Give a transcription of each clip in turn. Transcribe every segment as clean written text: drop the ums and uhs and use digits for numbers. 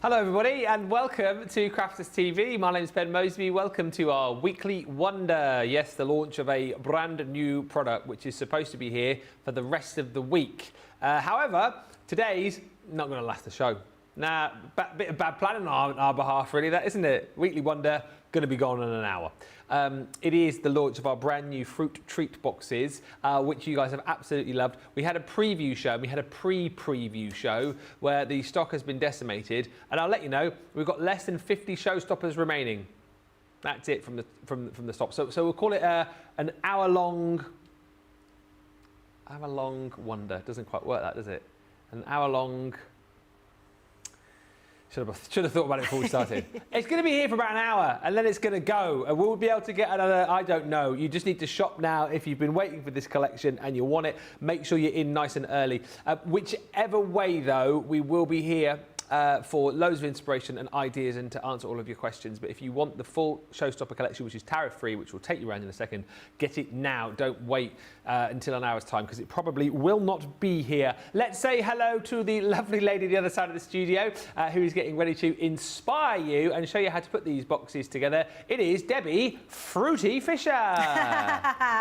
Hello everybody and welcome to Crafters TV. My name is Ben Moseby. Welcome to our weekly wonder. Yes, the launch of a brand new product which is supposed to be here for the rest of the week. However, today's not going to last the show. Nah, bit of bad planning on our behalf really, that isn't it? Weekly wonder, going to be gone in an hour. It is the launch of our brand new fruit treat boxes, which you guys have absolutely loved. We had a preview show, we had a pre-preview show where the stock has been decimated, and I'll let you know, we've got less than 50 showstoppers remaining. That's it from the stop. So we'll call it an hour-long wonder. Doesn't quite work that, does it? An hour-long... Should have thought about it before we started. It's going to be here for about an hour and then it's going to go. And we'll be able to get another, I don't know. You just need to shop now if you've been waiting for this collection and you want it. Make sure you're in nice and early. Whichever way, though, we will be here for loads of inspiration and ideas and to answer all of your questions. But if you want the full Showstopper collection, which is tariff-free, which will take you around in a second, get it now. Don't wait until an hour's time because it probably will not be here. Let's say hello to the lovely lady the other side of the studio who is getting ready to inspire you and show you how to put these boxes together. It is Debbie Fruity Fisher. Yes,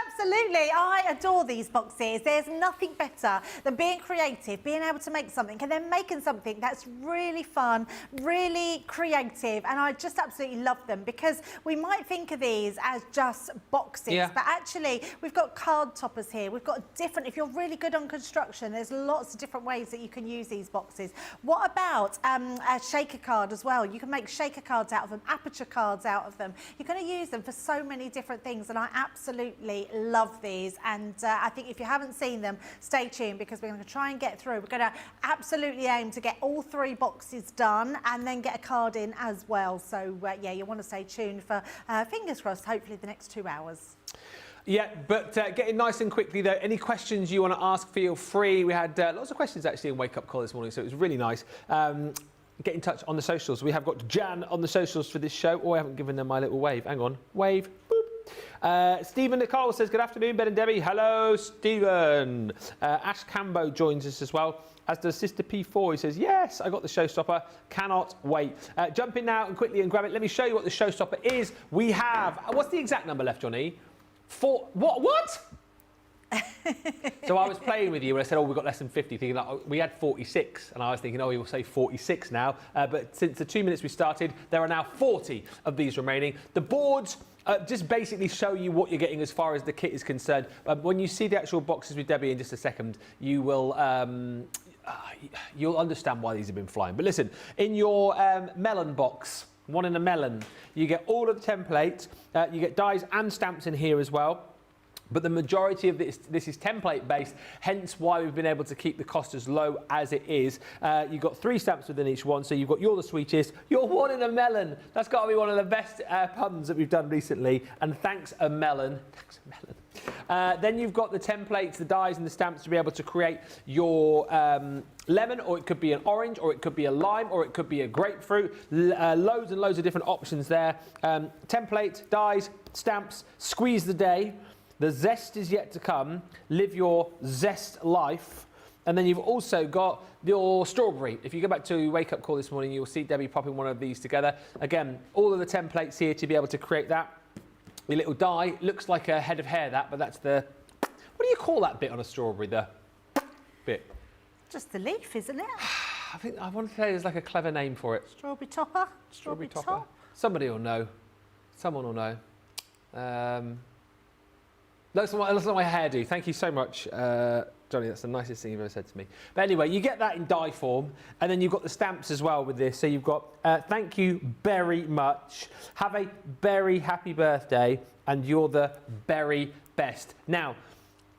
absolutely. I adore these boxes. There's nothing better than being creative, being able to make something and then making something that's really fun, really creative, and I just absolutely love them because we might think of these as just boxes, but actually we've got card toppers here. We've got different, if you're really good on construction, there's lots of different ways that you can use these boxes. What about a shaker card as well? You can make shaker cards out of them, aperture cards out of them. You're going to use them for so many different things, and I absolutely love these. And I think if you haven't seen them, stay tuned because we're going to try and get through. We're going to absolutely aim to get all 3 boxes done and then get a card in as well. So yeah, you want to stay tuned for fingers crossed, hopefully the next 2 hours. Yeah, but getting nice and quickly though, any questions you want to ask, feel free. We had lots of questions actually in Wake Up Call this morning, so it was really nice. Get in touch on the socials. We have got Jan on the socials for this show. Oh, I haven't given them my little wave. Hang on. Wave. Boop. Stephen Nicole says, good afternoon, Ben and Debbie. Hello, Stephen. Ash Cambo joins us as well, as does Sister P4. He says, yes, I got the Showstopper. Cannot wait. Jump in now and quickly and grab it. Let me show you what the Showstopper is. We have, what's the exact number left, Johnny? What? So I was playing with you and I said, oh, we've got less than 50, thinking like, oh, we had 46. And I was thinking, oh, we will say 46 now. But since the 2 minutes we started, there are now 40 of these remaining. The boards just basically show you what you're getting as far as the kit is concerned. When you see the actual boxes with Debbie in just a second, you will... you'll understand why these have been flying. But listen, in your melon box, one in a melon, you get all of the templates, you get dies and stamps in here as well. But the majority of this is template based, hence why we've been able to keep the cost as low as it is. You've got 3 stamps within each one, so you've got You're the Sweetest, You're One in a Melon. That's got to be one of the best puns that we've done recently. And thanks a melon. Thanks a melon. Then you've got the templates, the dies and the stamps to be able to create your lemon, or it could be an orange, or it could be a lime, or it could be a grapefruit. Loads and loads of different options there. Template, dies, stamps, squeeze the day. The zest is yet to come. Live your zest life. And then you've also got your strawberry. If you go back to Wake Up Call this morning, you'll see Debbie popping one of these together. Again, all of the templates here to be able to create that. Your little die looks like a head of hair, that, but that's the... What do you call that bit on a strawberry, the bit? Just the leaf, isn't it? I want to say there's like a clever name for it. Strawberry topper? Strawberry top? Somebody will know. Someone will know. That's not my hairdo. Thank you so much, Johnny. That's the nicest thing you've ever said to me. But anyway, you get that in die form, and then you've got the stamps as well with this. So you've got thank you very much. Have a very happy birthday, and you're the very best. Now,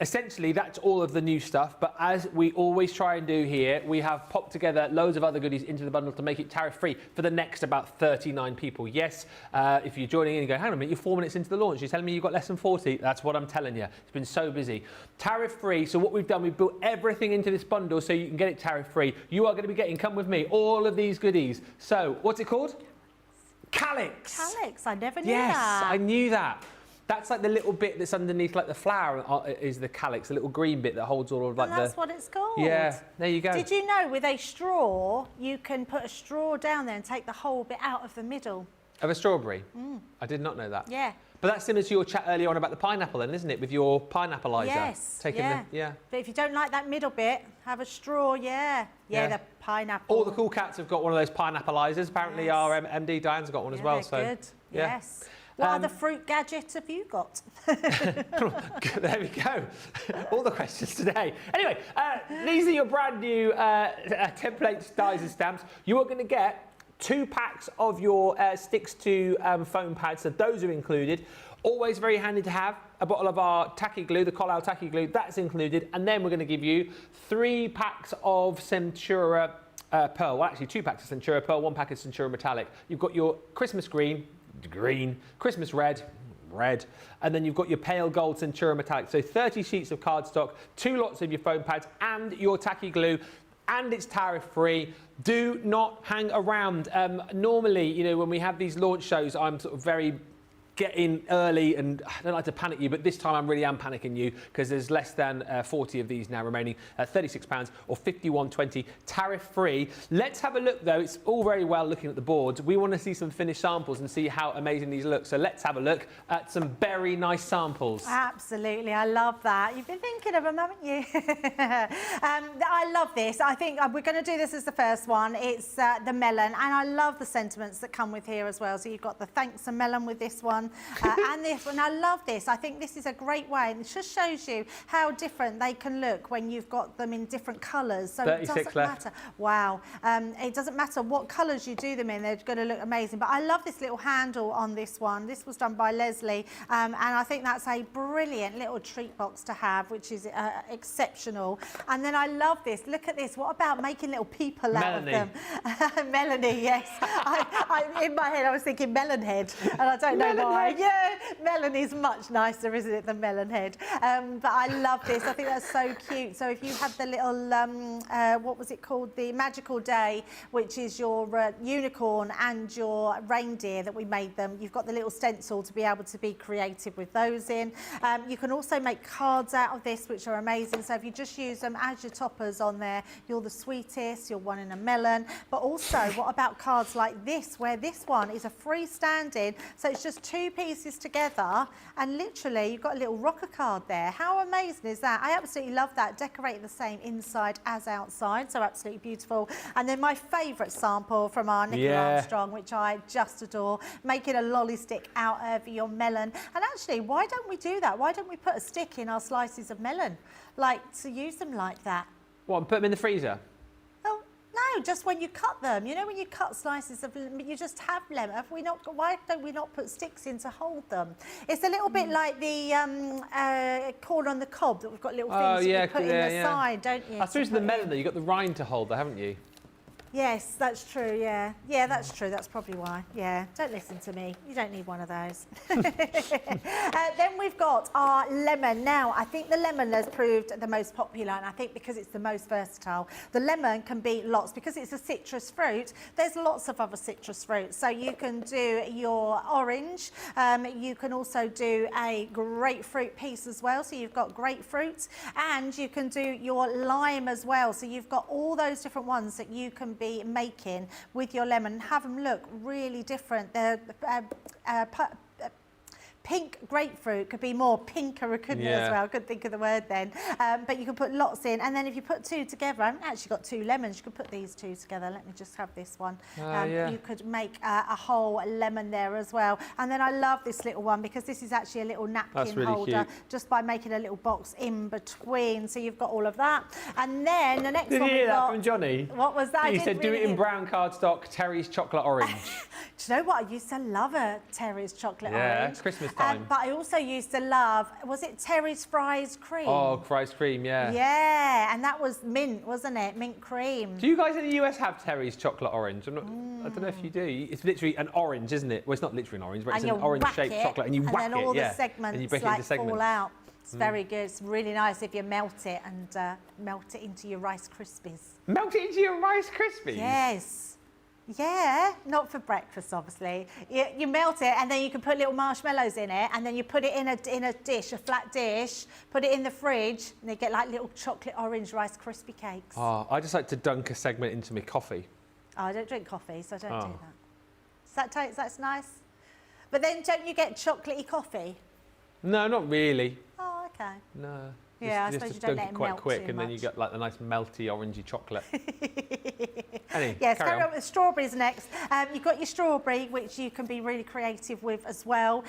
essentially, that's all of the new stuff, but as we always try and do here, we have popped together loads of other goodies into the bundle to make it tariff-free for the next about 39 people. Yes, if you're joining in and go, hang on a minute, you're 4 minutes into the launch, you're telling me you've got less than 40? That's what I'm telling you. It's been so busy. Tariff-free, so what we've done, we've built everything into this bundle so you can get it tariff-free. You are going to be getting, come with me, all of these goodies. So, what's it called? Calyx. Calyx, I never knew that. Yes, I knew that. That's like the little bit that's underneath, like the flower, is the calyx, the little green bit that holds all of like That's what it's called. Yeah, there you go. Did you know with a straw, you can put a straw down there and take the whole bit out of the middle? Of a strawberry? I did not know that. Yeah. But that's similar to your chat earlier on about the pineapple then, isn't it? With your pineappleizer. Yes, yeah. But if you don't like that middle bit, have a straw, yeah, the pineapple. All the cool cats have got one of those pineappleizers. Apparently our MD Diane's got one as well. Good, yes. What other fruit gadgets have you got? There we go. All the questions today. Anyway, these are your brand new template dies and stamps. You are going to get 2 packs of your sticks to foam pads, so those are included. Always very handy to have. A bottle of our tacky glue, the Collal tacky glue, that's included. And then we're going to give you 3 packs of Centura Pearl. Well, actually 2 packs of Centura Pearl, 1 pack of Centura Metallic. You've got your Christmas green, Christmas red, and then you've got your pale gold Centura Metallic. So 30 sheets of cardstock, 2 lots of your foam pads, and your tacky glue. And it's tariff free. Do not hang around. Normally, you know, when we have these launch shows, I'm sort of very get in early, and I don't like to panic you, but this time I really am panicking you because there's less than 40 of these now remaining, £36 or £51.20 tariff free. Let's have a look though. It's all very well looking at the boards. We want to see some finished samples and see how amazing these look. So let's have a look at some very nice samples. Absolutely, I love that. You've been thinking of them, haven't you? I love this. I think we're going to do this as the first one. It's the melon, and I love the sentiments that come with here as well. So you've got the thanks a melon with this one. And this one, I love this. I think this is a great way, and it just shows you how different they can look when you've got them in different colours. So it doesn't matter. Wow, it doesn't matter what colours you do them in; they're going to look amazing. But I love this little handle on this one. This was done by Leslie, and I think that's a brilliant little treat box to have, which is exceptional. And then I love this. Look at this. What about making little people out of them? Melanie, yes. In my head, I was thinking melon head, and I don't know why. Yeah, melon is much nicer, isn't it, than melon head? But I love this. I think that's so cute. So if you had the little, what was it called? The Magical Day, which is your unicorn and your reindeer that we made them. You've got the little stencil to be able to be creative with those in. You can also make cards out of this, which are amazing. So if you just use them as your toppers on there, you're the sweetest, you're one in a melon. But also, what about cards like this, where this one is a freestanding, so it's just 2 pieces together, and literally you've got a little rocker card there. How amazing is that? I absolutely love that. Decorated the same inside as outside, so absolutely beautiful. And then my favourite sample from our Nicola Armstrong, which I just adore, making a lolly stick out of your melon. And actually, why don't we do that? Why don't we put a stick in our slices of melon, like to use them like that? What, and put them in the freezer? No, just when you cut them. You know, when you cut slices of, you just have lemon. Why don't we not put sticks in to hold them? It's a little bit like the corn on the cob that we've got little things you put in the side, don't you? I suppose the melon though, you've got the rind to hold there, haven't you? Yes, that's true, yeah. Yeah, that's true. That's probably why. Yeah, don't listen to me. You don't need one of those. Then we've got our lemon. Now, I think the lemon has proved the most popular, and I think because it's the most versatile. The lemon can be lots. Because it's a citrus fruit, there's lots of other citrus fruits. So you can do your orange. You can also do a grapefruit piece as well. So you've got grapefruit, and you can do your lime as well. So you've got all those different ones that you can be making with your lemon and have them look really different. They're pink grapefruit could be more pinker, couldn't it, as well? I couldn't think of the word then. But you can put lots in, and then if you put 2 together, I haven't actually got 2 lemons, you could put these 2 together. Let me just have this one. You could make a whole lemon there as well. And then I love this little one because this is actually a little napkin holder, just by making a little box in between. So you've got all of that. And then the next one Did you hear that from Johnny? What was that? He said do it in brown cardstock, Terry's chocolate orange. Do you know what? I used to love a Terry's chocolate orange. Yeah, Christmas time. But I also used to love, was it Terry's fries cream? Oh, fries cream, yeah. Yeah, and that was mint, wasn't it? Mint cream. Do you guys in the US have Terry's chocolate orange? I don't know if you do. It's literally an orange, isn't it? Well, it's not literally an orange, but it's an orange-shaped chocolate, and you whack it, and then all the segments and you break it like into segments. fall out. It's very good. It's really nice if you melt it and melt it into your Rice Krispies. Melt it into your Rice Krispies? Yes. Yeah, not for breakfast, obviously. You melt it, and then you can put little marshmallows in it, and then you put it in a dish, a flat dish, put it in the fridge, and you get like little chocolate orange Rice Krispie cakes. Oh, I just like to dunk a segment into my coffee. Oh, I don't drink coffee, so I don't do that. That's nice. But then don't you get chocolatey coffee? No, not really. Oh, okay. No. Yeah, I suppose you don't let it quite melt quick, too and then you much. get like the nice melty orangey chocolate. Anyway, Yes, carry on. with strawberries next. You've got your strawberry, which you can be really creative with as well.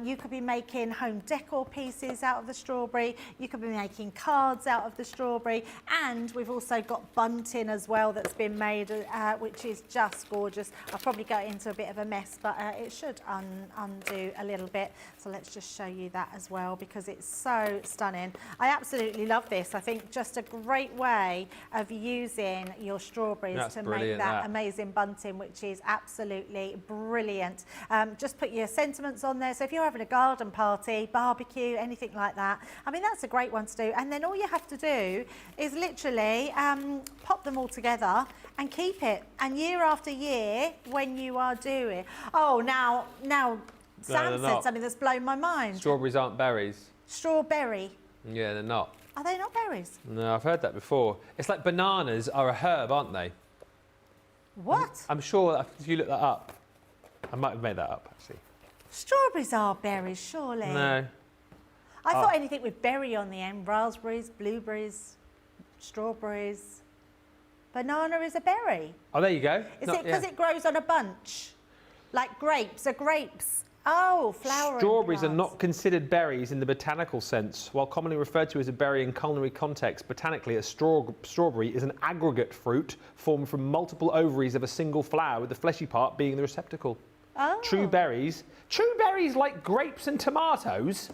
You could be making home decor pieces out of the strawberry. You could be making cards out of the strawberry. And we've also got bunting as well that's been made, which is just gorgeous. I'll probably go into a bit of a mess, but it should undo a little bit. So let's just show you that as well, because it's so stunning. I absolutely love this. I think just a great way of using your strawberries to make that amazing bunting, which is absolutely brilliant. Just put your sentiments on there. So if you're having a garden party, barbecue, anything like that, I mean, that's a great one to do. And then all you have to do is literally pop them all together and keep it. And year after year, when you are doing... Oh, now Sam said something that's blown my mind. Strawberries aren't berries. Strawberry. Yeah, they're not. Are they not berries? No, I've heard that before. It's like bananas are a herb, aren't they? What? I'm sure if you look that up, I might have made that up, actually. Strawberries are berries, surely. No. I thought anything with berry on the end. Raspberries, blueberries, strawberries. Banana is a berry. Oh, there you go. Is it because it grows on a bunch? Like grapes? Are grapes... Oh, flowering Strawberries plants. are not considered berries in the botanical sense. While commonly referred to as a berry in culinary context, botanically a strawberry is an aggregate fruit formed from multiple ovaries of a single flower, with the fleshy part being the receptacle. Oh. True berries like grapes and tomatoes?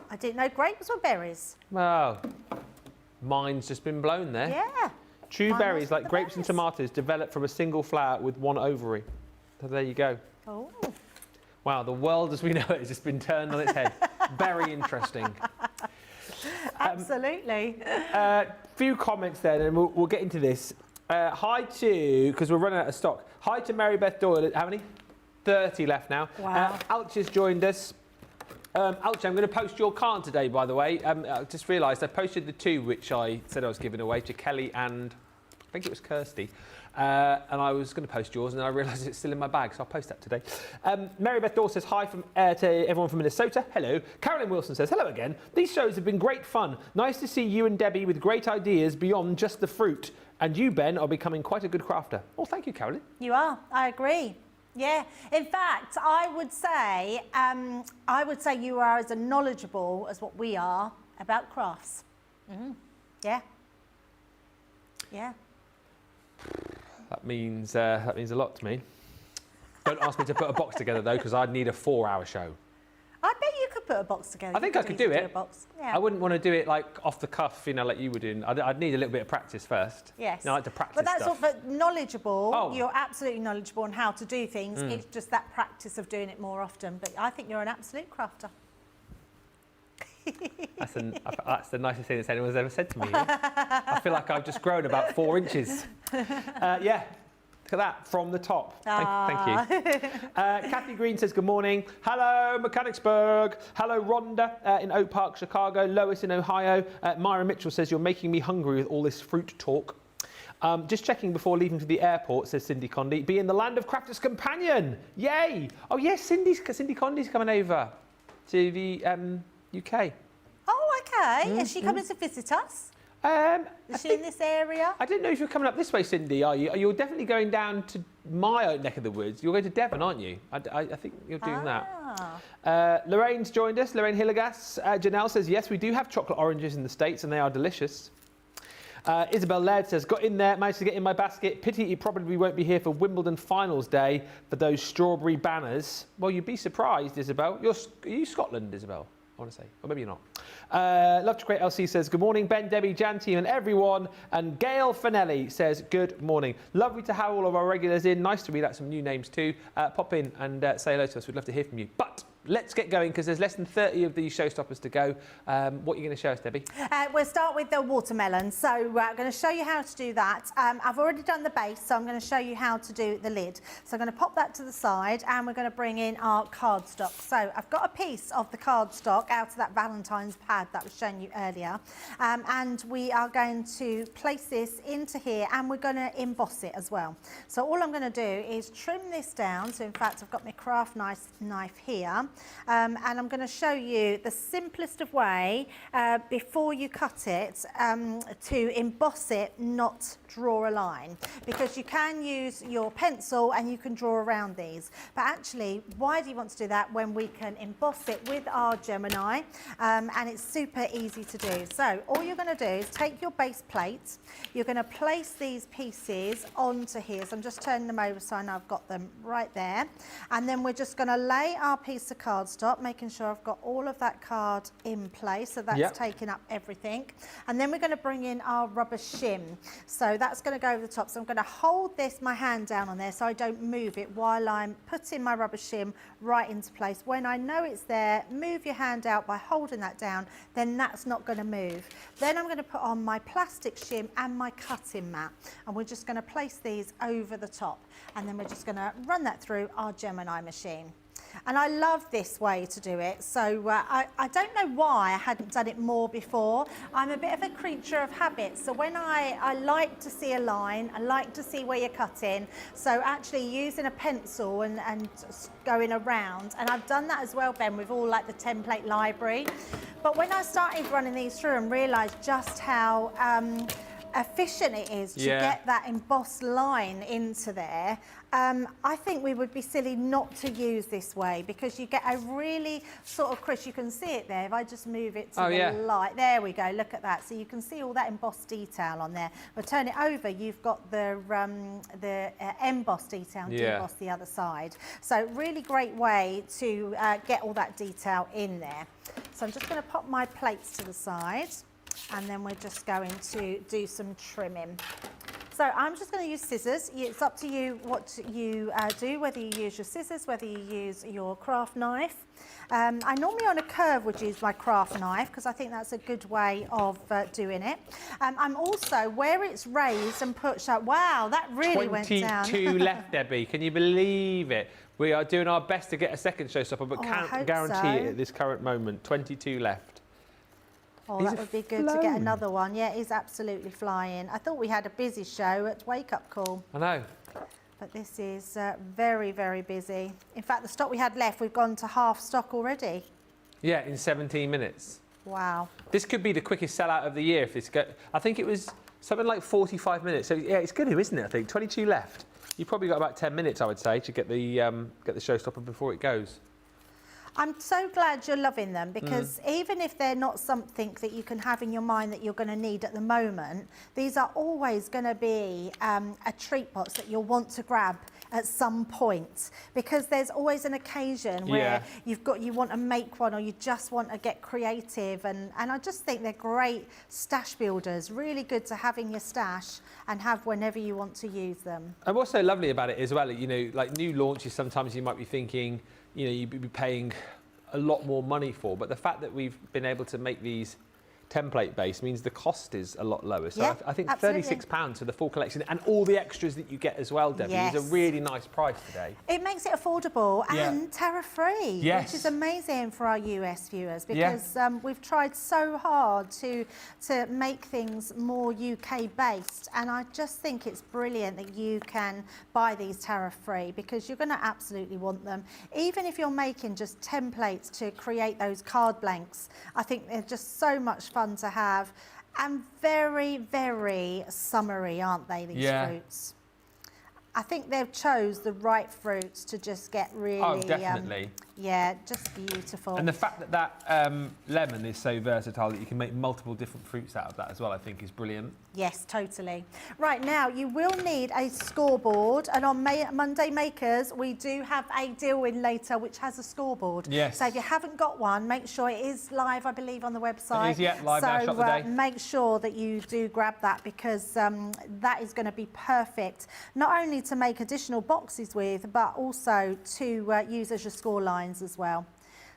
I didn't know grapes were berries. Well, mine's just been blown there. Yeah. True Mine berries wasn't like the grapes and berries. tomatoes develop from a single flower with one ovary. So there you go. Oh. Wow, the world as we know it has just been turned on its head. Very interesting. Absolutely. Few comments then, and we'll get into this. Hi to, because we're running out of stock. Hi to Mary Beth Doyle. How many? 30 left now. Wow. Alch has joined us. Alch, I'm going to post your card today, by the way. I just realised I posted the two which I said I was giving away to Kelly and I think it was Kirsty. And I was going to post yours, and then I realised it's still in my bag, so I'll post that today. Mary Beth Dawes says hi to everyone from Minnesota. Hello. Carolyn Wilson says hello again. These shows have been great fun. Nice to see you and Debbie with great ideas beyond just the fruit. And you, Ben, are becoming quite a good crafter. Oh, thank you, Carolyn. You are. I agree. Yeah. In fact, I would say you are as knowledgeable as what we are about crafts. Mm. Yeah. Yeah. That means a lot to me. Don't ask me to put a box together, though, because I'd need a 4-hour show. I bet you could put a box together. I think I could do it. A box. Yeah. I wouldn't want to do it like off the cuff, like you were doing. I'd need a little bit of practice first. Yes. I like to practice But that's stuff. but knowledgeable. Oh. You're absolutely knowledgeable on how to do things. It's just that practice of doing it more often. But I think you're an absolute crafter. That's the nicest thing that anyone's ever said to me. I feel like I've just grown about 4 inches. Yeah, look at that, from the top. Thank you. Kathy Green says good morning. Hello, Mechanicsburg. Hello, Rhonda in Oak Park, Chicago. Lois in Ohio. Myra Mitchell says you're making me hungry with all this fruit talk. Just checking before leaving to the airport, says Cindy Condy. Be in the land of Crafters Companion. Yay! Oh, yes, Cindy Condy's coming over to the UK. Oh, okay. Is she coming to visit us? Is she in this area? I didn't know if you're coming up this way, Cindy, are you? You're definitely going down to my neck of the woods. You're going to Devon, aren't you? I think you're doing that. Lorraine's joined us. Lorraine Hillegas. Janelle says, yes, we do have chocolate oranges in the States and they are delicious. Isabel Laird says, got in there, managed to get in my basket. Pity it probably won't be here for Wimbledon finals day for those strawberry banners. Well, you'd be surprised, Isabel. Are you Scotland, Isabel? I want to say, or maybe you're not. Love to Create LC says, good morning, Ben, Debbie, Jan team and everyone. And Gail Finelli says, good morning. Lovely to have all of our regulars in. Nice to read out some new names too. Pop in and say hello to us. We'd love to hear from you. But let's get going because there's less than 30 of these showstoppers to go. What are you going to show us, Debbie? We'll start with the watermelon. So I'm going to show you how to do that. I've already done the base, so I'm going to show you how to do the lid. So I'm going to pop that to the side and we're going to bring in our cardstock. So I've got a piece of the cardstock out of that Valentine's pad that was showing you earlier. And we are going to place this into here and we're going to emboss it as well. So all I'm going to do is trim this down. So in fact, I've got my craft knife here. And I'm going to show you the simplest of way before you cut it to emboss it, not draw a line, because you can use your pencil and you can draw around these, but actually why do you want to do that when we can emboss it with our Gemini, and it's super easy to do. So all you're going to do is take your base plate, you're going to place these pieces onto here. So I'm just turning them over so I know I've got them right there, and then we're just going to lay our piece of cardstock, making sure I've got all of that card in place, so that's taking up everything. And then we're going to bring in our rubber shim, so that's going to go over the top. So I'm going to hold my hand down on there so I don't move it while I'm putting my rubber shim right into place. When I know it's there, move your hand out by holding that down, then that's not going to move. Then I'm going to put on my plastic shim and my cutting mat, and we're just going to place these over the top, and then we're just going to run that through our Gemini machine. And I love this way to do it. So I don't know why I hadn't done it more before. I'm a bit of a creature of habit. So when I like to see a line, I like to see where you're cutting. So actually using a pencil and going around. And I've done that as well, Ben, with all like the template library. But when I started running these through and realised just how efficient it is to get that embossed line into there, I think we would be silly not to use this way, because you get a really sort of crisp, you can see it there if I just move it to the light, there we go, look at that, so you can see all that embossed detail on there. We'll turn it over, you've got the embossed detail and debossed the other side, so really great way to get all that detail in there. So I'm just going to pop my plates to the side, and then we're just going to do some trimming. So I'm just going to use scissors. It's up to you what you do, whether you use your scissors, whether you use your craft knife. I normally on a curve would use my craft knife because I think that's a good way of doing it. I'm also, where it's raised and pushed up, wow, that really went down. 22 left, Debbie. Can you believe it? We are doing our best to get a second showstopper, but can't guarantee it at this current moment. 22 left. Oh, that would be good to get another one. Yeah, he's absolutely flying. I thought we had a busy show at Wake Up Call. I know. But this is very, very busy. In fact, the stock we had left, we've gone to half stock already. Yeah, in 17 minutes. Wow. This could be the quickest sellout of the year if it's I think it was something like 45 minutes. So yeah, it's good, isn't it? I think 22 left. You've probably got about 10 minutes, I would say, to get the showstopper before it goes. I'm so glad you're loving them, because even if they're not something that you can have in your mind that you're going to need at the moment, these are always going to be a treat box that you'll want to grab at some point, because there's always an occasion where you want to make one, or you just want to get creative, and I just think they're great stash builders, really good to have in your stash and have whenever you want to use them. And what's so lovely about it as well, you know, like new launches, sometimes you might be thinking, you know, you'd be paying a lot more money for, but the fact that we've been able to make these template based means the cost is a lot lower. So I think £36 for the full collection and all the extras that you get as well, Debbie, is a really nice price today. It makes it affordable and tariff-free, which is amazing for our US viewers, because we've tried so hard to make things more UK based, and I just think it's brilliant that you can buy these tariff-free, because you're going to absolutely want them. Even if you're making just templates to create those card blanks, I think they're just so much fun to have, and very, very summery, aren't they, these fruits? I think they've chose the right fruits to just get really definitely. Yeah, just beautiful. And the fact that lemon is so versatile that you can make multiple different fruits out of that as well, I think is brilliant. Yes, totally. Right, now you will need a scoreboard, and on Monday Makers we do have a deal in later which has a scoreboard. Yes. So if you haven't got one, make sure it is live, I believe, on the website. It is, live now, shop today. Make sure that you do grab that, because that is going to be perfect, not only to make additional boxes with, but also to use as your score lines as well.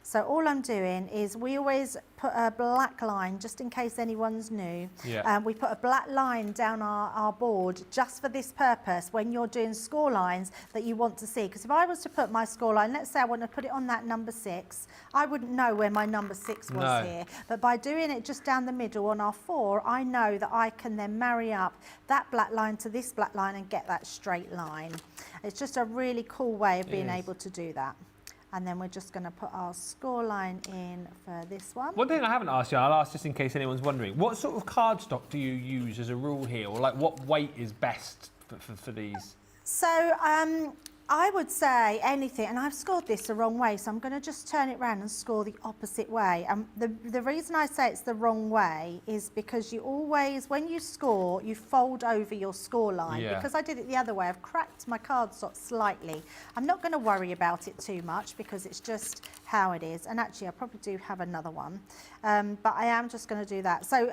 So all I'm doing is we always put a black line, just in case anyone's new. Yeah. We put a black line down our board just for this purpose when you're doing score lines that you want to see. Because if I was to put my score line, let's say I want to put it on that number 6, I wouldn't know where my number 6 was here. But by doing it just down the middle on our 4, I know that I can then marry up that black line to this black line and get that straight line. It's just a really cool way of being able to do that. And then we're just going to put our score line in for this one. One thing I haven't asked you, I'll ask just in case anyone's wondering, what sort of cardstock do you use as a rule here? Or like what weight is best for these? So I would say anything, and I've scored this the wrong way, so I'm going to just turn it around and score the opposite way. The reason I say it's the wrong way is because you always, when you score, you fold over your score line. Yeah. Because I did it the other way, I've cracked my cardstock slightly. I'm not going to worry about it too much because it's just how it is. And actually, I probably do have another one, but I am just going to do that. So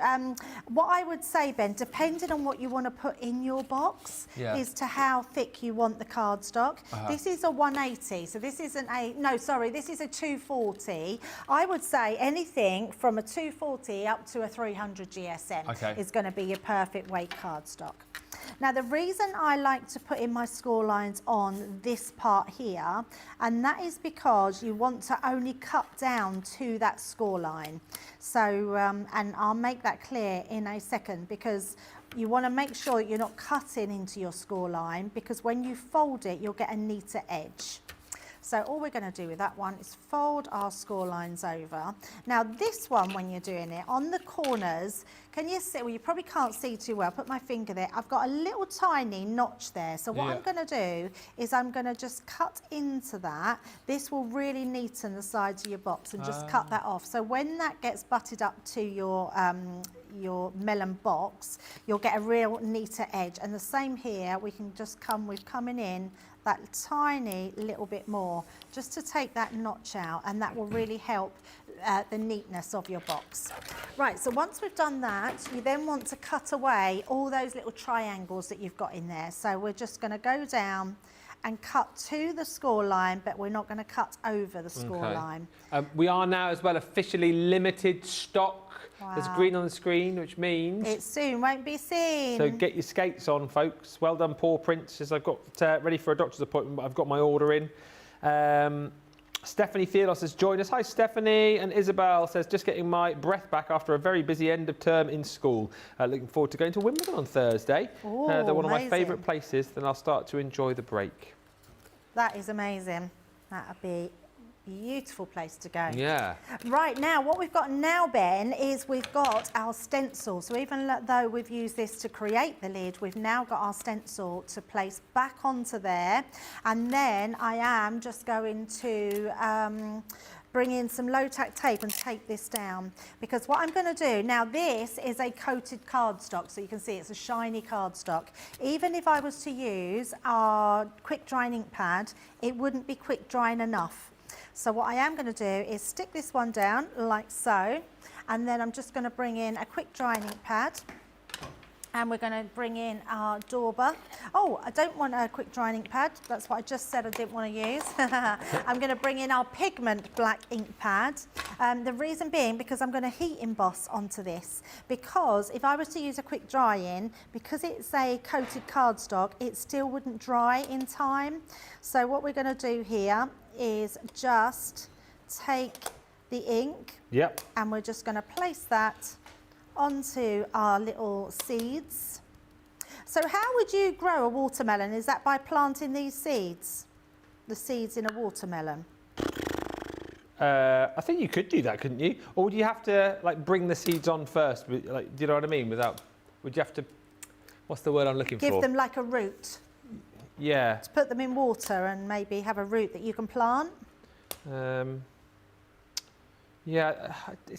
what I would say, Ben, depending on what you want to put in your box, is to how thick you want the cardstock. This is a 180, so this isn't a, no, sorry, this is a 240. I would say anything from a 240 up to a 300 GSM is going to be your perfect weight cardstock. Now, the reason I like to put in my score lines on this part here, and that is because you want to only cut down to that score line. So, and I'll make that clear in a second, because you want to make sure that you're not cutting into your score line, because when you fold it, you'll get a neater edge. So all we're going to do with that one is fold our score lines over. Now this one, when you're doing it, on the corners, can you see, well you probably can't see too well, put my finger there, I've got a little tiny notch there. So what I'm going to do is I'm going to just cut into that. This will really neaten the sides of your box and just cut that off. So when that gets butted up to your melon box, you'll get a real neater edge. And the same here, we can just coming in that tiny little bit more just to take that notch out, and that will really help the neatness of your box. Right, so once we've done that, you then want to cut away all those little triangles that you've got in there. So we're just going to go down and cut to the score line, but we're not going to cut over the score line. We are now as well officially limited stock. There's green on the screen, which means it soon won't be seen. So get your skates on, folks. Well done, Paw Prince. I've got ready for a doctor's appointment, but I've got my order in. Stephanie Theodos has joined us. Hi, Stephanie. And Isabel says, just getting my breath back after a very busy end of term in school. Looking forward to going to Wimbledon on Thursday. Ooh, they're one of my amazing. favourite places. Then I'll start to enjoy the break. That is amazing. That would be beautiful place to go. Yeah. Right, now what we've got now, Ben, is we've got our stencil. So even though we've used this to create the lid, we've now got our stencil to place back onto there. And then I am just going to bring in some low-tack tape and tape this down, because what I'm going to do now, this is a coated cardstock, so you can see it's a shiny cardstock. Even if I was to use our quick drying ink pad, it wouldn't be quick drying enough. So what I am going to do is stick this one down like so, and then I'm just going to bring in a quick drying ink pad, and we're going to bring in our dauber. Oh, I don't want a quick drying ink pad. That's what I just said I didn't want to use. I'm going to bring in our pigment black ink pad. The reason being because I'm going to heat emboss onto this, because if I was to use a quick drying, because it's a coated cardstock, it still wouldn't dry in time. So what we're going to do here is just take the ink, and we're just going to place that onto our little seeds. So how would you grow a watermelon? Is that by planting these seeds? The seeds in a watermelon? I think you could do that, couldn't you? Or would you have to like bring the seeds on first? Like, do you know what I mean? Without, would you have to? What's the word I'm looking for? Give them like a root. Yeah. To put them in water and maybe have a root that you can plant. Yeah.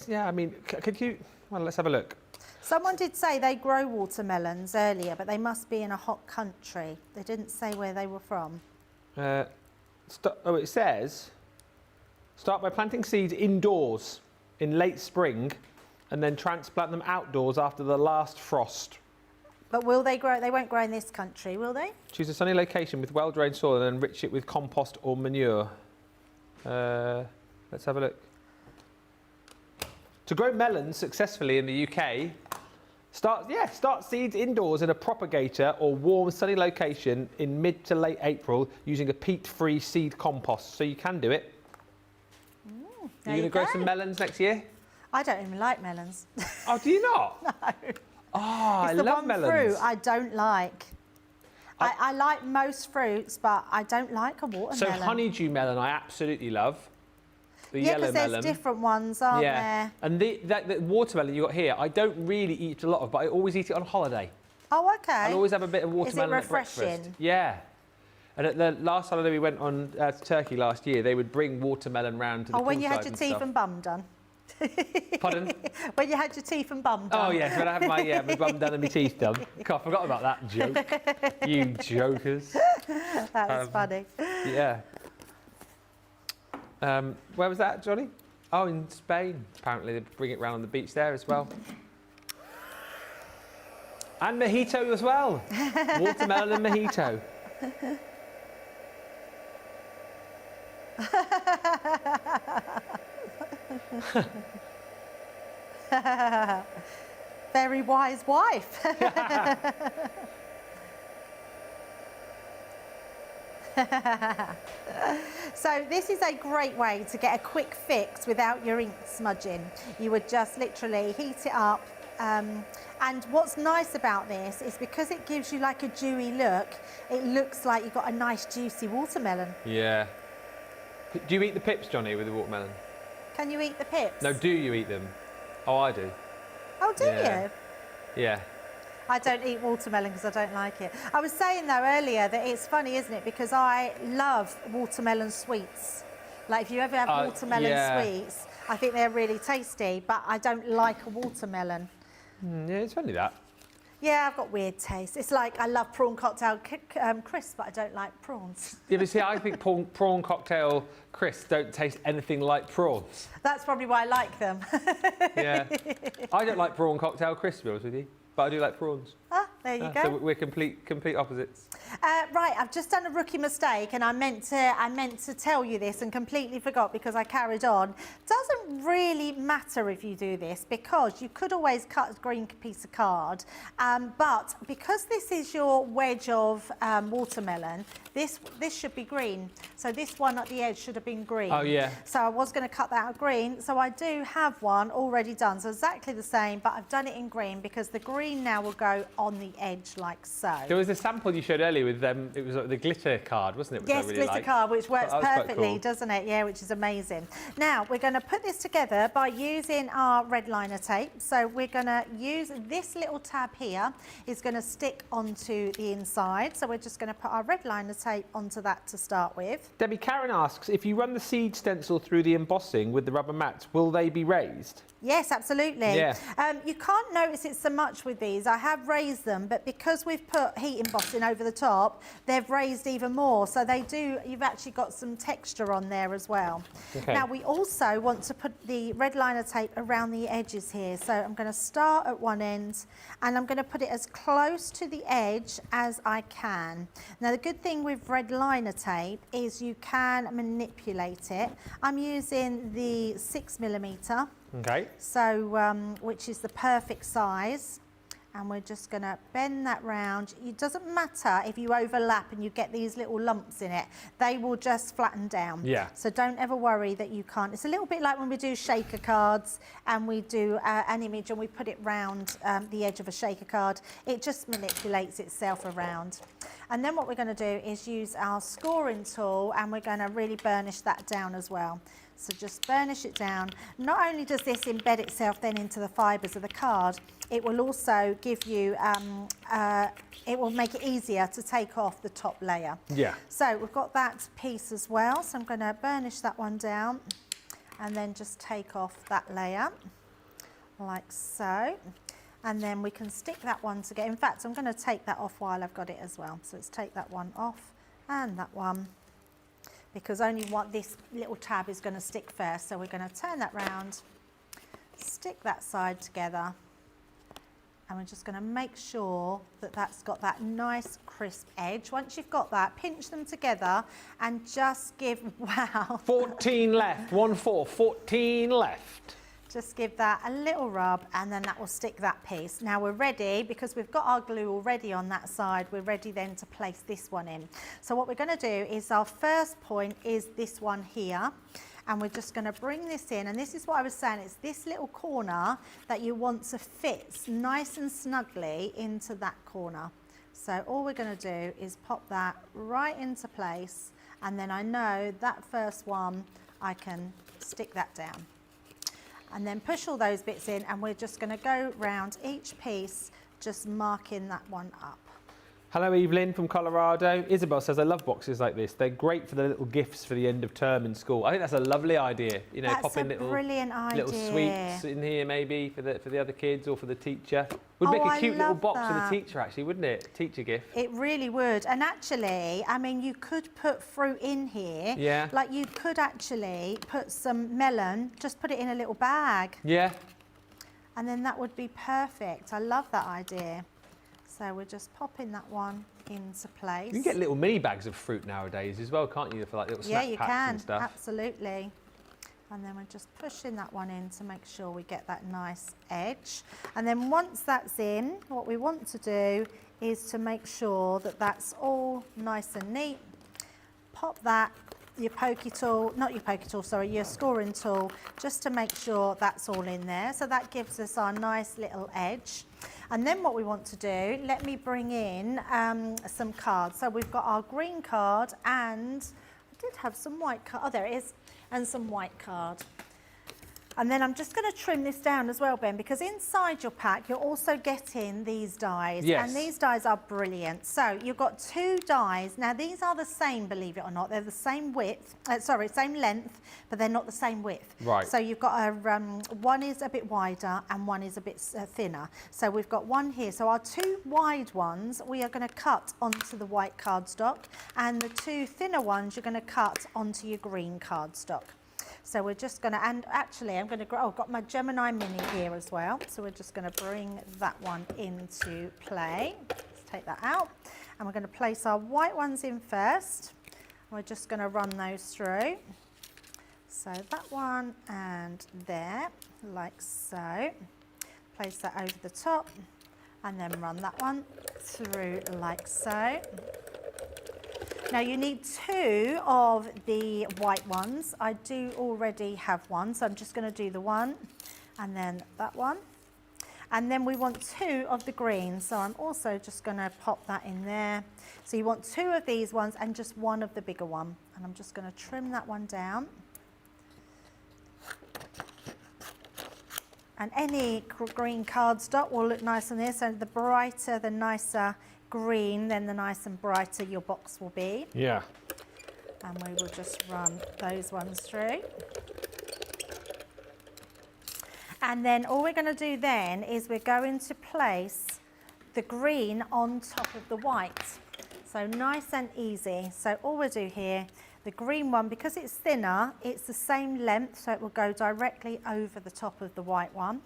I mean, could you? Well, let's have a look. Someone did say they grow watermelons earlier, but they must be in a hot country. They didn't say where they were from. It says, start by planting seeds indoors in late spring and then transplant them outdoors after the last frost. But will they grow? They won't grow in this country, will they? Choose a sunny location with well-drained soil and enrich it with compost or manure. Let's have a look. To grow melons successfully in the UK, start seeds indoors in a propagator or warm, sunny location in mid to late April using a peat-free seed compost. So you can do it. Are you going to grow some melons next year? I don't even like melons. Oh, do you not? No. Oh, I love melons. It's the one fruit I don't like. I like most fruits, but I don't like a watermelon. So honeydew melon I absolutely love. The yellow melon. Yeah, because there's different ones, aren't there? And the watermelon you got here, I don't really eat a lot of, but I always eat it on holiday. Oh, okay. I'll always have a bit of watermelon at breakfast. Is it refreshing? Yeah. And at the last holiday we went on to Turkey last year, they would bring watermelon round to the poolside. Oh, when you had your teeth and bum done? Pardon? When you had your teeth and bum done. Oh, yes, when I had my bum done and my teeth done. God, I forgot about that joke. You jokers. That was funny. Yeah. Where was that, Johnny? Oh, in Spain. Apparently they bring it round on the beach there as well. And mojito as well. Watermelon and mojito. Very wise wife. So this is a great way to get a quick fix without your ink smudging. You would just literally heat it up. And what's nice about this is because it gives you like a dewy look, it looks like you've got a nice juicy watermelon. Yeah. Do you eat the pips, Johnny, with the watermelon? Can you eat the pips? No, do you eat them? Oh, I do. Oh, do Yeah. you? Yeah. I don't eat watermelon because I don't like it. I was saying though earlier that it's funny, isn't it? Because I love watermelon sweets. Like if you ever have watermelon sweets, I think they're really tasty, but I don't like a watermelon. Yeah, it's funny that. Yeah, I've got weird taste. It's like I love prawn cocktail crisp, but I don't like prawns. Yeah, but see, I think prawn cocktail crisps don't taste anything like prawns. That's probably why I like them. Yeah. I don't like prawn cocktail crisps, to be honest with you, but I do like prawns. Ah, there you go. So we're complete opposites. Right, I've just done a rookie mistake, and I meant to tell you this and completely forgot because I carried on. Doesn't really matter if you do this because you could always cut a green piece of card, but because this is your wedge of watermelon, this should be green. So this one at the edge should have been green. Oh yeah. So I was going to cut that out green. So I do have one already done. So exactly the same, but I've done it in green because the green now will go on the edge like so. There was a sample you showed earlier with it was the glitter card, wasn't it? Which yes, I really glitter liked. card, which works perfectly, cool. doesn't it? Yeah, which is amazing. Now, we're going to put this together by using our red liner tape. So we're going to use this little tab here. It's going to stick onto the inside. So we're just going to put our red liner tape onto that to start with. Debbie, Karen asks, if you run the seed stencil through the embossing with the rubber mats, will they be raised? Yes, absolutely. Yeah. You can't notice it so much with these. I have raised them, but because we've put heat embossing over the top, they've raised even more. So they do, you've actually got some texture on there as well. Okay. Now we also want to put the red liner tape around the edges here. So I'm going to start at one end and I'm going to put it as close to the edge as I can. Now the good thing with red liner tape is you can manipulate it. I'm using the 6mm. Okay. So, which is the perfect size. And we're just going to bend that round. It doesn't matter if you overlap and you get these little lumps in it. They will just flatten down. Yeah. So don't ever worry that you can't. It's a little bit like when we do shaker cards and we do an image and we put it round the edge of a shaker card. It just manipulates itself around. And then what we're going to do is use our scoring tool and we're going to really burnish that down as well. So just burnish it down. Not only does this embed itself then into the fibres of the card, it will also give you, it will make it easier to take off the top layer. Yeah. So we've got that piece as well. So I'm going to burnish that one down and then just take off that layer like so. And then we can stick that one together. In fact, I'm going to take that off while I've got it as well. So let's take that one off and that one, because only this little tab is going to stick first. So we're going to turn that round, stick that side together, And we're just going to make sure that that's got that nice crisp edge. Once you've got that, pinch them together and just give, wow. 14 left, 1-4, 14 left. Just give that a little rub and then that will stick that piece. Now we're ready, because we've got our glue already on that side, we're ready then to place this one in. So what we're going to do is our first point is this one here. And we're just going to bring this in, and this is what I was saying, it's this little corner that you want to fit nice and snugly into that corner. So all we're going to do is pop that right into place, and then I know that first one I can stick that down. And then push all those bits in, and we're just going to go round each piece, just marking that one up. Hello Evelyn from Colorado. Isabel says, I love boxes like this. They're great for the little gifts for the end of term in school. I think that's a lovely idea. You know, That's pop in a brilliant idea. little sweets in here maybe for the other kids or for the teacher. Would make a cute little box for the teacher actually, wouldn't it? Teacher gift. It really would. And actually, I mean, you could put fruit in here. Yeah. Like you could actually put some melon, just put it in a little bag. Yeah. And then that would be perfect. I love that idea. So we're just popping that one into place. You can get little mini bags of fruit nowadays as well, can't you? For like little snack packs and stuff. Yeah, you can. Absolutely. And then we're just pushing that one in to make sure we get that nice edge. And then once that's in, what we want to do is to make sure that that's all nice and neat. Pop that, your pokey tool, not your pokey tool, sorry, your scoring tool, just to make sure that's all in there. So that gives us our nice little edge. And then what we want to do, let me bring in some cards. So we've got our green card, and I did have some white card, oh there it is, and some white card. And then I'm just going to trim this down as well, Ben, because inside your pack you're also getting these dies. Yes. And these dies are brilliant. So you've got 2 dies. Now these are the same, believe it or not. They're the same width, same length, but they're not the same width. Right. So you've got a, one is a bit wider and one is a bit thinner. So we've got one here. So our 2 wide ones we are going to cut onto the white cardstock, and the 2 thinner ones you're going to cut onto your green cardstock. So we're just going to, and actually I'm going to, I've got my Gemini Mini here as well. So we're just going to bring that one into play. Let's take that out. And we're going to place our white ones in first. We're just going to run those through. So that one and there, like so. Place that over the top and then run that one through like so. Now you need 2 of the white ones. I do already have one, so I'm just going to do the one and then that one. And then we want 2 of the green, so I'm also just going to pop that in there. So you want 2 of these ones and just 1 of the bigger one. And I'm just going to trim that one down. And any green cardstock will look nice on this, so the brighter, the nicer green, then the nice and brighter your box will be. Yeah. And we will just run those ones through. And then all we're going to do then is we're going to place the green on top of the white. So nice and easy. So all we'll do here, the green one, because it's thinner, it's the same length, so it will go directly over the top of the white one.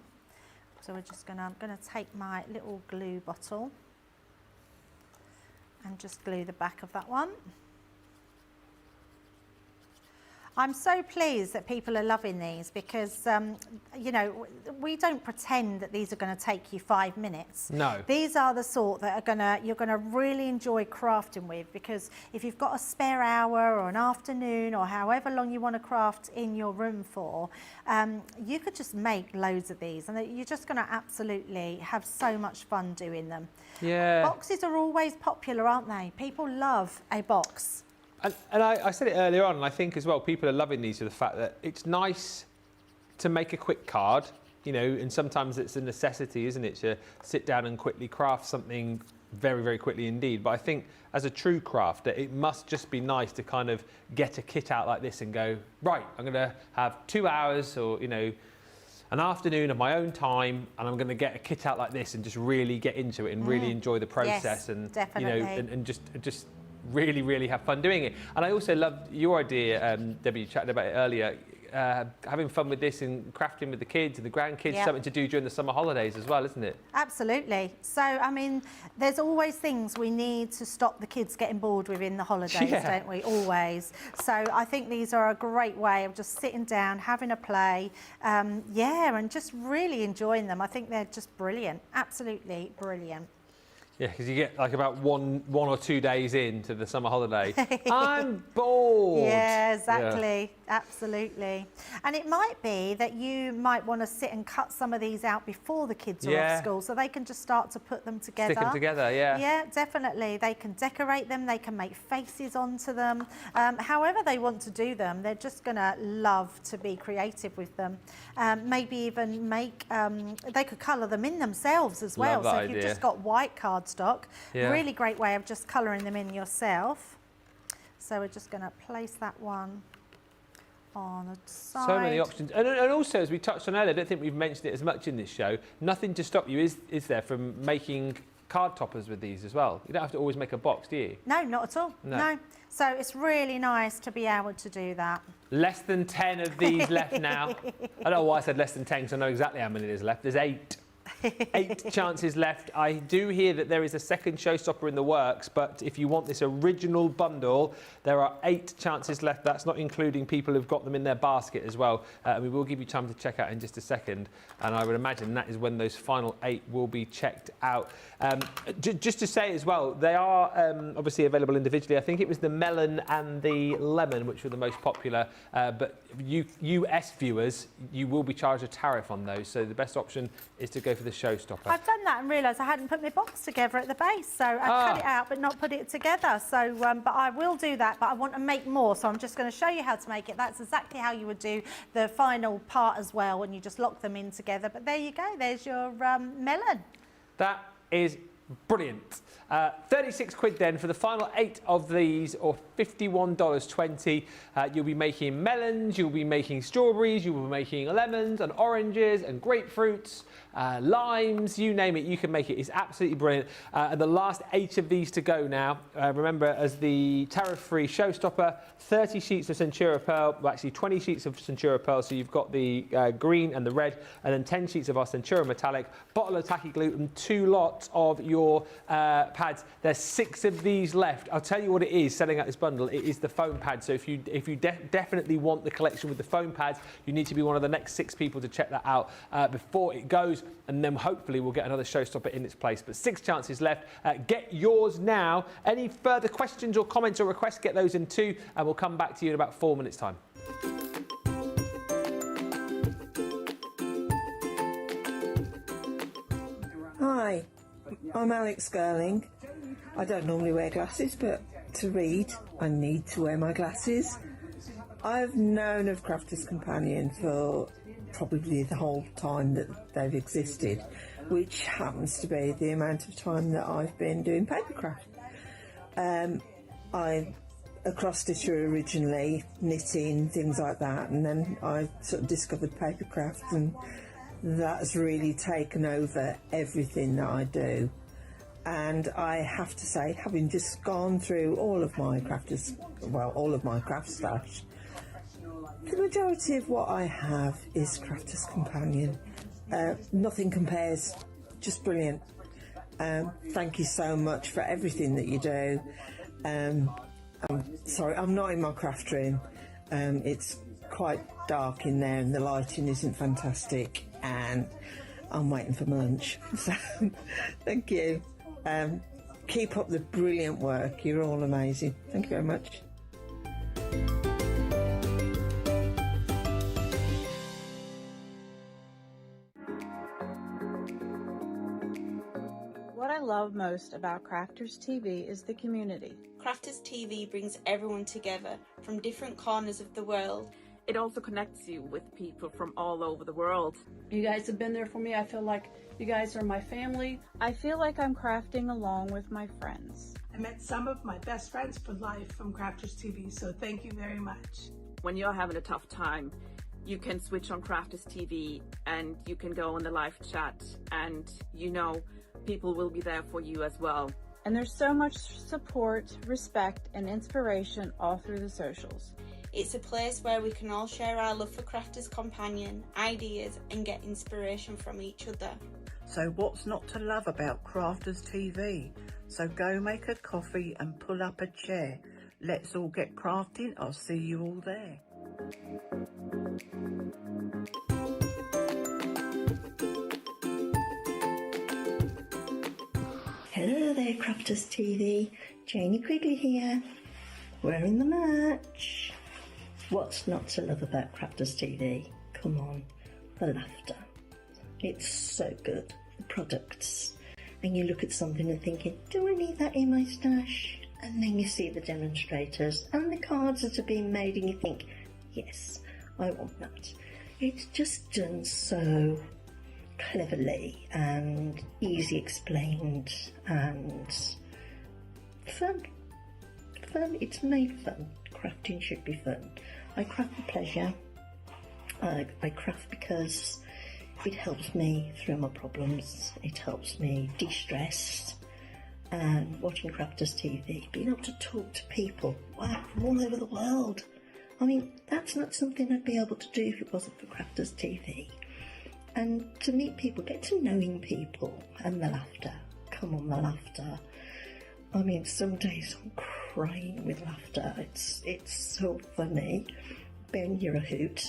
So we're just going to, I'm going to take my little glue bottle and just glue the back of that one. I'm so pleased that people are loving these because, you know, we don't pretend that these are going to take you 5 minutes. No. These are the sort that are you're going to really enjoy crafting with, because if you've got a spare hour or an afternoon or however long you want to craft in your room for, you could just make loads of these and you're just going to absolutely have so much fun doing them. Yeah. Boxes are always popular, aren't they? People love a box. And I said it earlier on, and I think as well, people are loving these for the fact that it's nice to make a quick card, you know, and sometimes it's a necessity, isn't it, to sit down and quickly craft something very, very quickly indeed. But I think as a true crafter, it must just be nice to kind of get a kit out like this and go, right, I'm going to have 2 hours or, you know, an afternoon of my own time, and I'm going to get a kit out like this and just really get into it and really enjoy the process. Yes, and definitely. You know, and just really, really have fun doing it. And I also loved your idea, Debbie, you chatted about it earlier, having fun with this and crafting with the kids and the grandkids, Yep. something to do during the summer holidays as well, isn't it? Absolutely. So, I mean, there's always things we need to stop the kids getting bored with in the holidays, Yeah. don't we? Always. So I think these are a great way of just sitting down, having a play, and just really enjoying them. I think they're just brilliant. Absolutely brilliant. Yeah, because you get like about one or 2 days into the summer holiday. I'm bored. Yeah, exactly. Absolutely. And it might be that you might want to sit and cut some of these out before the kids are off school, so they can just start to put them together. Stick them together, yeah. Yeah, definitely. They can decorate them, they can make faces onto them. However they want to do them, they're just going to love to be creative with them. Maybe even make, they could colour them in themselves as well. Love that so if you've idea. just got white cardstock, Yeah. really great way of just colouring them in yourself. So we're just going to place that one on the side. So many options. And also, as we touched on earlier, I don't think we've mentioned it as much in this show, nothing to stop you, is there, from making card toppers with these as well? You don't have to always make a box, do you? No, not at all. No. So it's really nice to be able to do that. Less than 10 of these left now. I don't know why I said less than 10, because I know exactly how many there's left. There's 8. 8 chances left. I do hear that there is a second Showstopper in the works, but if you want this original bundle, there are 8 chances left. That's not including people who've got them in their basket as well. And we will give you time to check out in just a second. And I would imagine that is when those final 8 will be checked out. Just to say as well, they are obviously available individually. I think it was the melon and the lemon which were the most popular, but US viewers, you will be charged a tariff on those. So the best option is to go for the Showstopper. I've done that and realised I hadn't put my box together at the base, so I cut it out but not put it together. So, but I will do that, but I want to make more, so I'm just going to show you how to make it. That's exactly how you would do the final part as well, when you just lock them in together. But there you go, there's your melon. That is brilliant. 36 quid then for the final 8 of these, or $51.20. You'll be making melons, you'll be making strawberries, you'll be making lemons and oranges and grapefruits, limes, you name it, you can make it. It's absolutely brilliant. And the last 8 of these to go now. Remember, as the tariff-free Showstopper, 30 sheets of Centura Pearl, well, actually 20 sheets of Centura Pearl, so you've got the green and the red, and then 10 sheets of our Centura Metallic, bottle of tacky glue, and 2 lots of your pads. There's 6 of these left. I'll tell you what it is selling out this bundle. It is the foam pad. So if you definitely want the collection with the foam pads, you need to be one of the next 6 people to check that out before it goes, and then hopefully we'll get another Showstopper in its place. But 6 chances left. Get yours now. Any further questions or comments or requests, get those in too, and we'll come back to you in about 4 minutes' time. Hi, I'm Alex Girling. I don't normally wear glasses, but to read, I need to wear my glasses. I've known of Crafters Companion for probably the whole time that they've existed, which happens to be the amount of time that I've been doing papercraft. I cross stitcher originally, knitting, things like that, and then I sort of discovered papercraft, and that's really taken over everything that I do. And I have to say, having just gone through all of my craft stash, the majority of what I have is Crafters Companion. Nothing compares, just brilliant. Thank you so much for everything that you do. I'm sorry, I'm not in my craft room. It's quite dark in there and the lighting isn't fantastic, and I'm waiting for my lunch. So, thank you. Keep up the brilliant work. You're all amazing. Thank you very much. What I love most about Crafters TV is the community. Crafters TV brings everyone together from different corners of the world. It also connects you with people from all over the world. You guys have been there for me. I feel like you guys are my family. I feel like I'm crafting along with my friends. I met some of my best friends for life from Crafters TV, so thank you very much. When you're having a tough time, you can switch on Crafters TV and you can go on the live chat, and you know people will be there for you as well. And there's so much support, respect, and inspiration all through the socials. It's a place where we can all share our love for Crafters Companion, ideas and get inspiration from each other. So what's not to love about Crafters TV? So go make a coffee and pull up a chair. Let's all get crafting. I'll see you all there. Hello there, Crafters TV. Janie Quigley here. We're in the match. What's not to love about Crafters TV? Come on, the laughter. It's so good. The products. And you look at something and thinking, do I need that in my stash? And then you see the demonstrators and the cards that are being made and you think, yes, I want that. It's just done so cleverly and easy explained and fun. It's made fun. Crafting should be fun. I craft for pleasure. I craft because it helps me through my problems. It helps me de-stress. And watching Crafters TV, being able to talk to people, wow, from all over the world. I mean, that's not something I'd be able to do if it wasn't for Crafters TV. And to meet people, get to knowing people, and the laughter. Come on, the laughter. I mean, some days I'm crying with laughter. It's so funny. Ben, you're a hoot.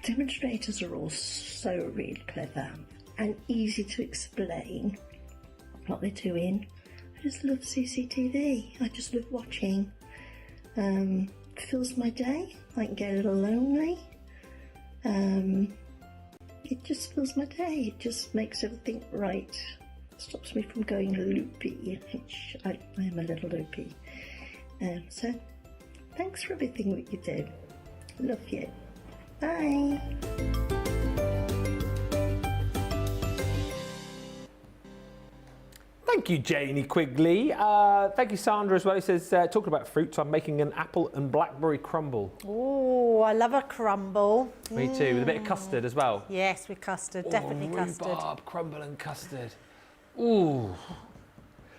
Demonstrators are all so really clever and easy to explain what they're doing. I just love CCTV. I just love watching. Fills my day. I can get a little lonely. It just fills my day. It just makes everything right. Stops me from going loopy, which I am a little loopy. So, thanks for everything that you do. Love you. Bye. Thank you, Janie Quigley. Thank you, Sandra, as well. He says, talking about fruits, I'm making an apple and blackberry crumble. Oh, I love a crumble. Me too, with a bit of custard as well. Yes, with custard, definitely custard. Rhubarb, crumble and custard. Ooh.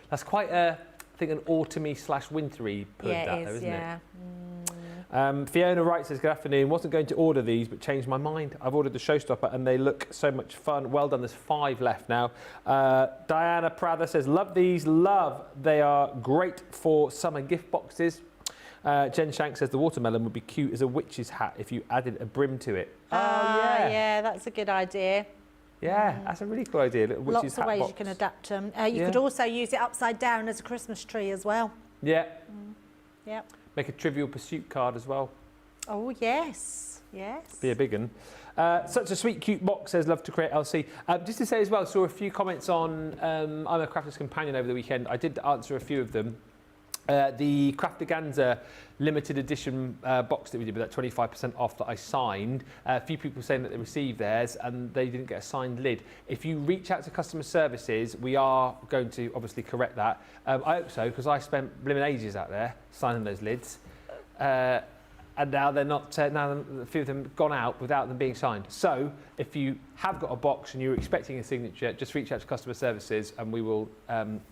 That's quite I think an autumny/wintry pud, isn't it? Fiona Wright says, good afternoon. Wasn't going to order these, but changed my mind. I've ordered the Showstopper and they look so much fun. Well done. There's 5 left now. Diana Prather says, love these. Love. They are great for summer gift boxes. Jen Shank says, the watermelon would be cute as a witch's hat if you added a brim to it. Yeah, that's a good idea. Yeah, that's a really cool idea. Lots of ways you can adapt them. You could also use it upside down as a Christmas tree as well. Yeah. Yeah. Make a Trivial Pursuit card as well. Oh, yes. Yes. Be a big one. Such a sweet, cute box, says Love to Create LC. Just to say as well, saw a few comments on I'm a Crafter's Companion over the weekend. I did answer a few of them. The Craftaganza limited edition box that we did with that 25% off that I signed, a few people saying that they received theirs and they didn't get a signed lid. If you reach out to customer services, we are going to obviously correct that. I hope so, because I spent blimmin' ages out there signing those lids. And now they're not, now a few of them have gone out without them being signed. So if you have got a box and you're expecting a signature, just reach out to customer services and we will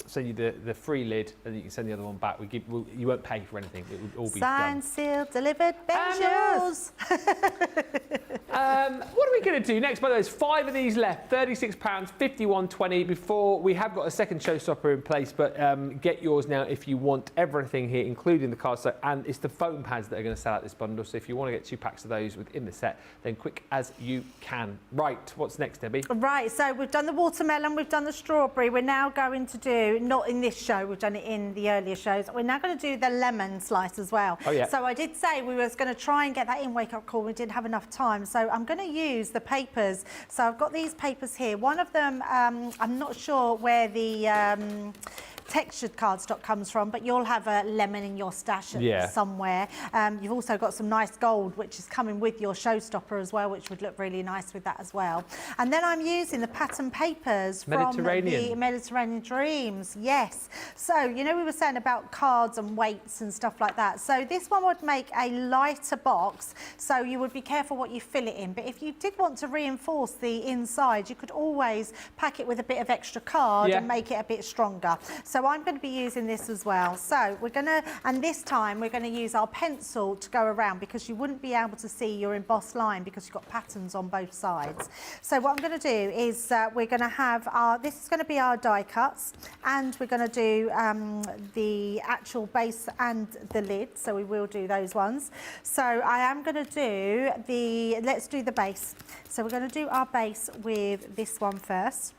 send you the free lid and you can send the other one back. You won't pay for anything, it will all be signed, done. sealed, delivered, benjos. What are we going to do next? By the way, there's 5 of these left, £36, £51.20. Before we have got a second Showstopper in place, but get yours now if you want everything here, including the card set, and it's the foam pads that are going to sell out this bundle. So if you want to get 2 packs of those within the set, then quick as you can. Right, what's next, Debbie? Right, so we've done the watermelon, we've done the strawberry. We're now going to do, not in this show, we've done it in the earlier shows, we're now going to do the lemon slice as well. Oh, yeah. So I did say we was going to try and get that in Wake Up Call. We didn't have enough time. So I'm going to use the papers. So I've got these papers here. One of them, I'm not sure where the textured cardstock comes from, but you'll have a lemon in your stash somewhere. You've also got some nice gold, which is coming with your Showstopper as well, which would look really nice with that as well. And then I'm using the pattern papers from the Mediterranean Dreams. Yes. So, you know, we were saying about cards and weights and stuff like that. So this one would make a lighter box, so you would be careful what you fill it in. But if you did want to reinforce the inside, you could always pack it with a bit of extra card and make it a bit stronger. So So I'm going to be using this as well. So we're going to, and this time we're going to use our pencil to go around, because you wouldn't be able to see your embossed line because you've got patterns on both sides. So what I'm going to do is we're going to have our, this is going to be our die cuts, and we're going to do the actual base and the lid. So we will do those ones. So I am going to do the, let's do the base. So we're going to do our base with this one first.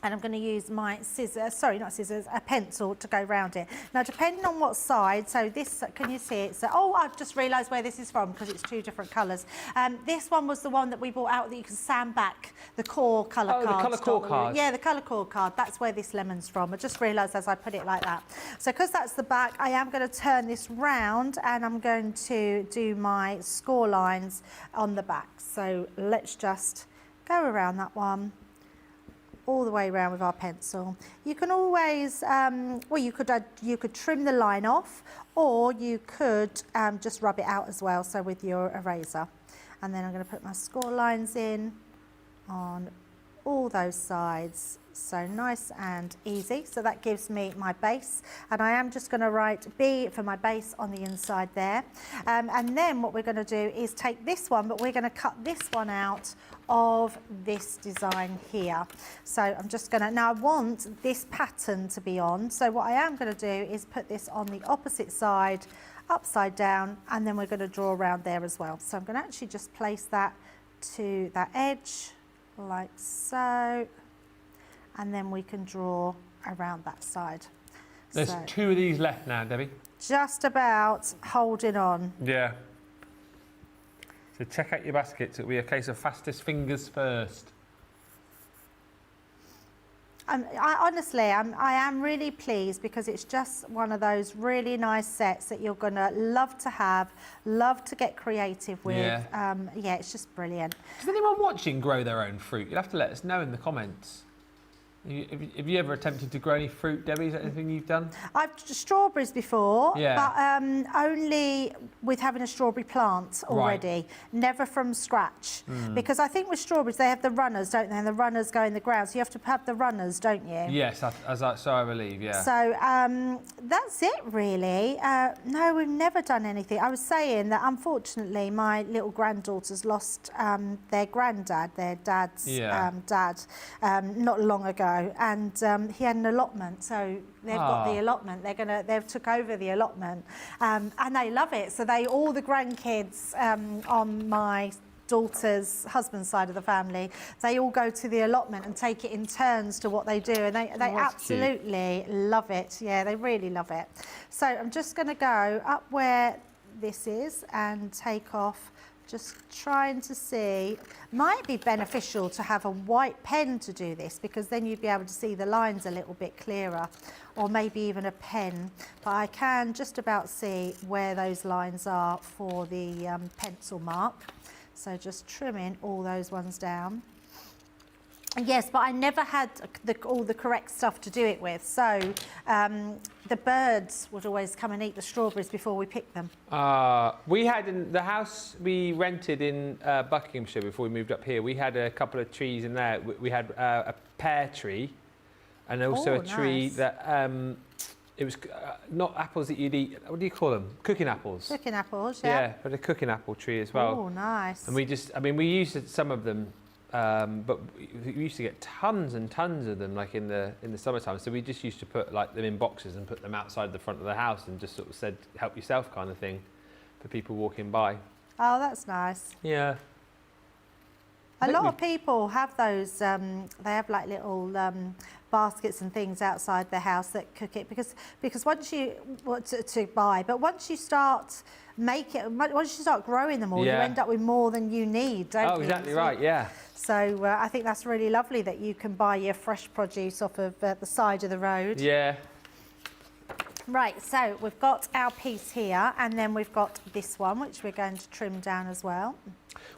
And I'm going to use my scissors, sorry, not scissors, a pencil to go around it. Now, depending on what side, so this, can you see it? So, oh, I've just realised where this is from because it's two different colours. This one was the one that we brought out that you can sand back the core colour card. Oh, the colour core card. Yeah, the colour core card. That's where this lemon's from. I just realised as I put it like that. So, because that's the back, I am going to turn this round and I'm going to do my score lines on the back. So, let's just go around that one, all the way around with our pencil. You can always, well, you could trim the line off, or you could just rub it out as well, so with your eraser. And then I'm going to put my score lines in on all those sides. So nice and easy. So that gives me my base, and I am just going to write B for my base on the inside there. And then what we're going to do is take this one, but we're going to cut this one out of this design here. So I'm just going to, now I want this pattern to be on. So what I am going to do is put this on the opposite side, upside down, and then we're going to draw around there as well. So I'm going to actually just place that to that edge like so. And then we can draw around that side. There's so, 2 of these left now, Debbie. Just about holding on. Yeah. So check out your baskets. It'll be a case of fastest fingers first. Honestly, I am really pleased, because it's just one of those really nice sets that you're going to love to have, love to get creative with. Yeah, it's just brilliant. Does anyone watching grow their own fruit? You'll have to let us know in the comments. Have you ever attempted to grow any fruit, Debbie? Is that anything you've done? I've strawberries before, yeah, but only with having a strawberry plant already, right. Never from scratch. Because I think with strawberries, they have the runners, don't they? And the runners go in the ground, so you have to have the runners, don't you? Yes, so I believe, yeah. So that's it, really. No, we've never done anything. I was saying that, unfortunately, my little granddaughters lost their granddad, their dad's dad, not long ago. And he had an allotment, so they've got the allotment. They've took over the allotment, and they love it. So all the grandkids on my daughter's husband's side of the family, they all go to the allotment and take it in turns to what they do, and they absolutely love it. Yeah, they really love it. So I'm just going to go up where this is and take off. Just trying to see, might be beneficial to have a white pen to do this, because then you'd be able to see the lines a little bit clearer, or maybe even a pen. But I can just about see where those lines are for the pencil mark. So just trimming all those ones down. Yes, but I never had all the correct stuff to do it with. So the birds would always come and eat the strawberries before we picked them. We had in the house we rented in Buckinghamshire before we moved up here. We had a couple of trees in there. We had a pear tree, and also a tree that it was not apples that you'd eat. What do you call them? Cooking apples. Cooking apples, yeah. Yeah, but a cooking apple tree as well. Oh, nice. And we used some of them. But we used to get tons and tons of them, like in the summertime. So we just used to put like them in boxes and put them outside the front of the house, and just sort of said "help yourself" kind of thing for people walking by. Oh, that's nice. Yeah. A lot of people have those. They have like little baskets and things outside their house that cook it, because once you to buy, but once you start once you start growing them all, you end up with more than you need, don't you? Oh, exactly right. Yeah. So I think that's really lovely that you can buy your fresh produce off of the side of the road. Yeah. Right, so we've got our piece here, and then we've got this one, which we're going to trim down as well.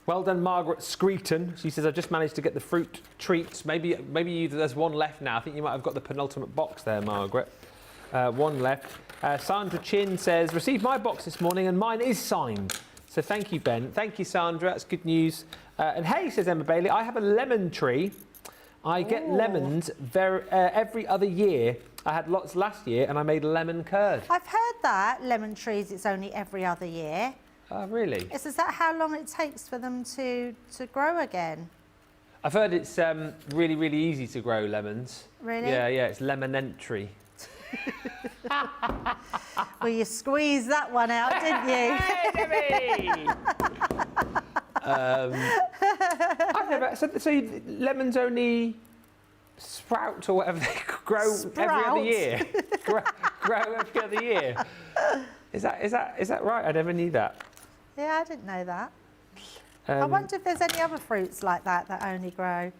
Well done, Margaret Screeton. She says, I've just managed to get the fruit treats. Maybe there's one left now. I think you might have got the penultimate box there, Margaret. One left. Sandra Chin says, received my box this morning and mine is signed. So thank you, Ben. Thank you, Sandra. That's good news. And hey, says Emma Bailey, I have a lemon tree I get lemons every other year. I had lots last year and I made lemon curd. I've heard that lemon trees, it's only every other year. Oh, really? Is that how long it takes for them to grow again? I've heard it's really, really easy to grow lemons. Really? Yeah, it's lemonentry. Well, you squeezed that one out, didn't you? Hey, I've never. So lemons only sprout or whatever they grow every other year. grow every other year. Is that right? I never knew that. Yeah, I didn't know that. I wonder if there's any other fruits like that only grow.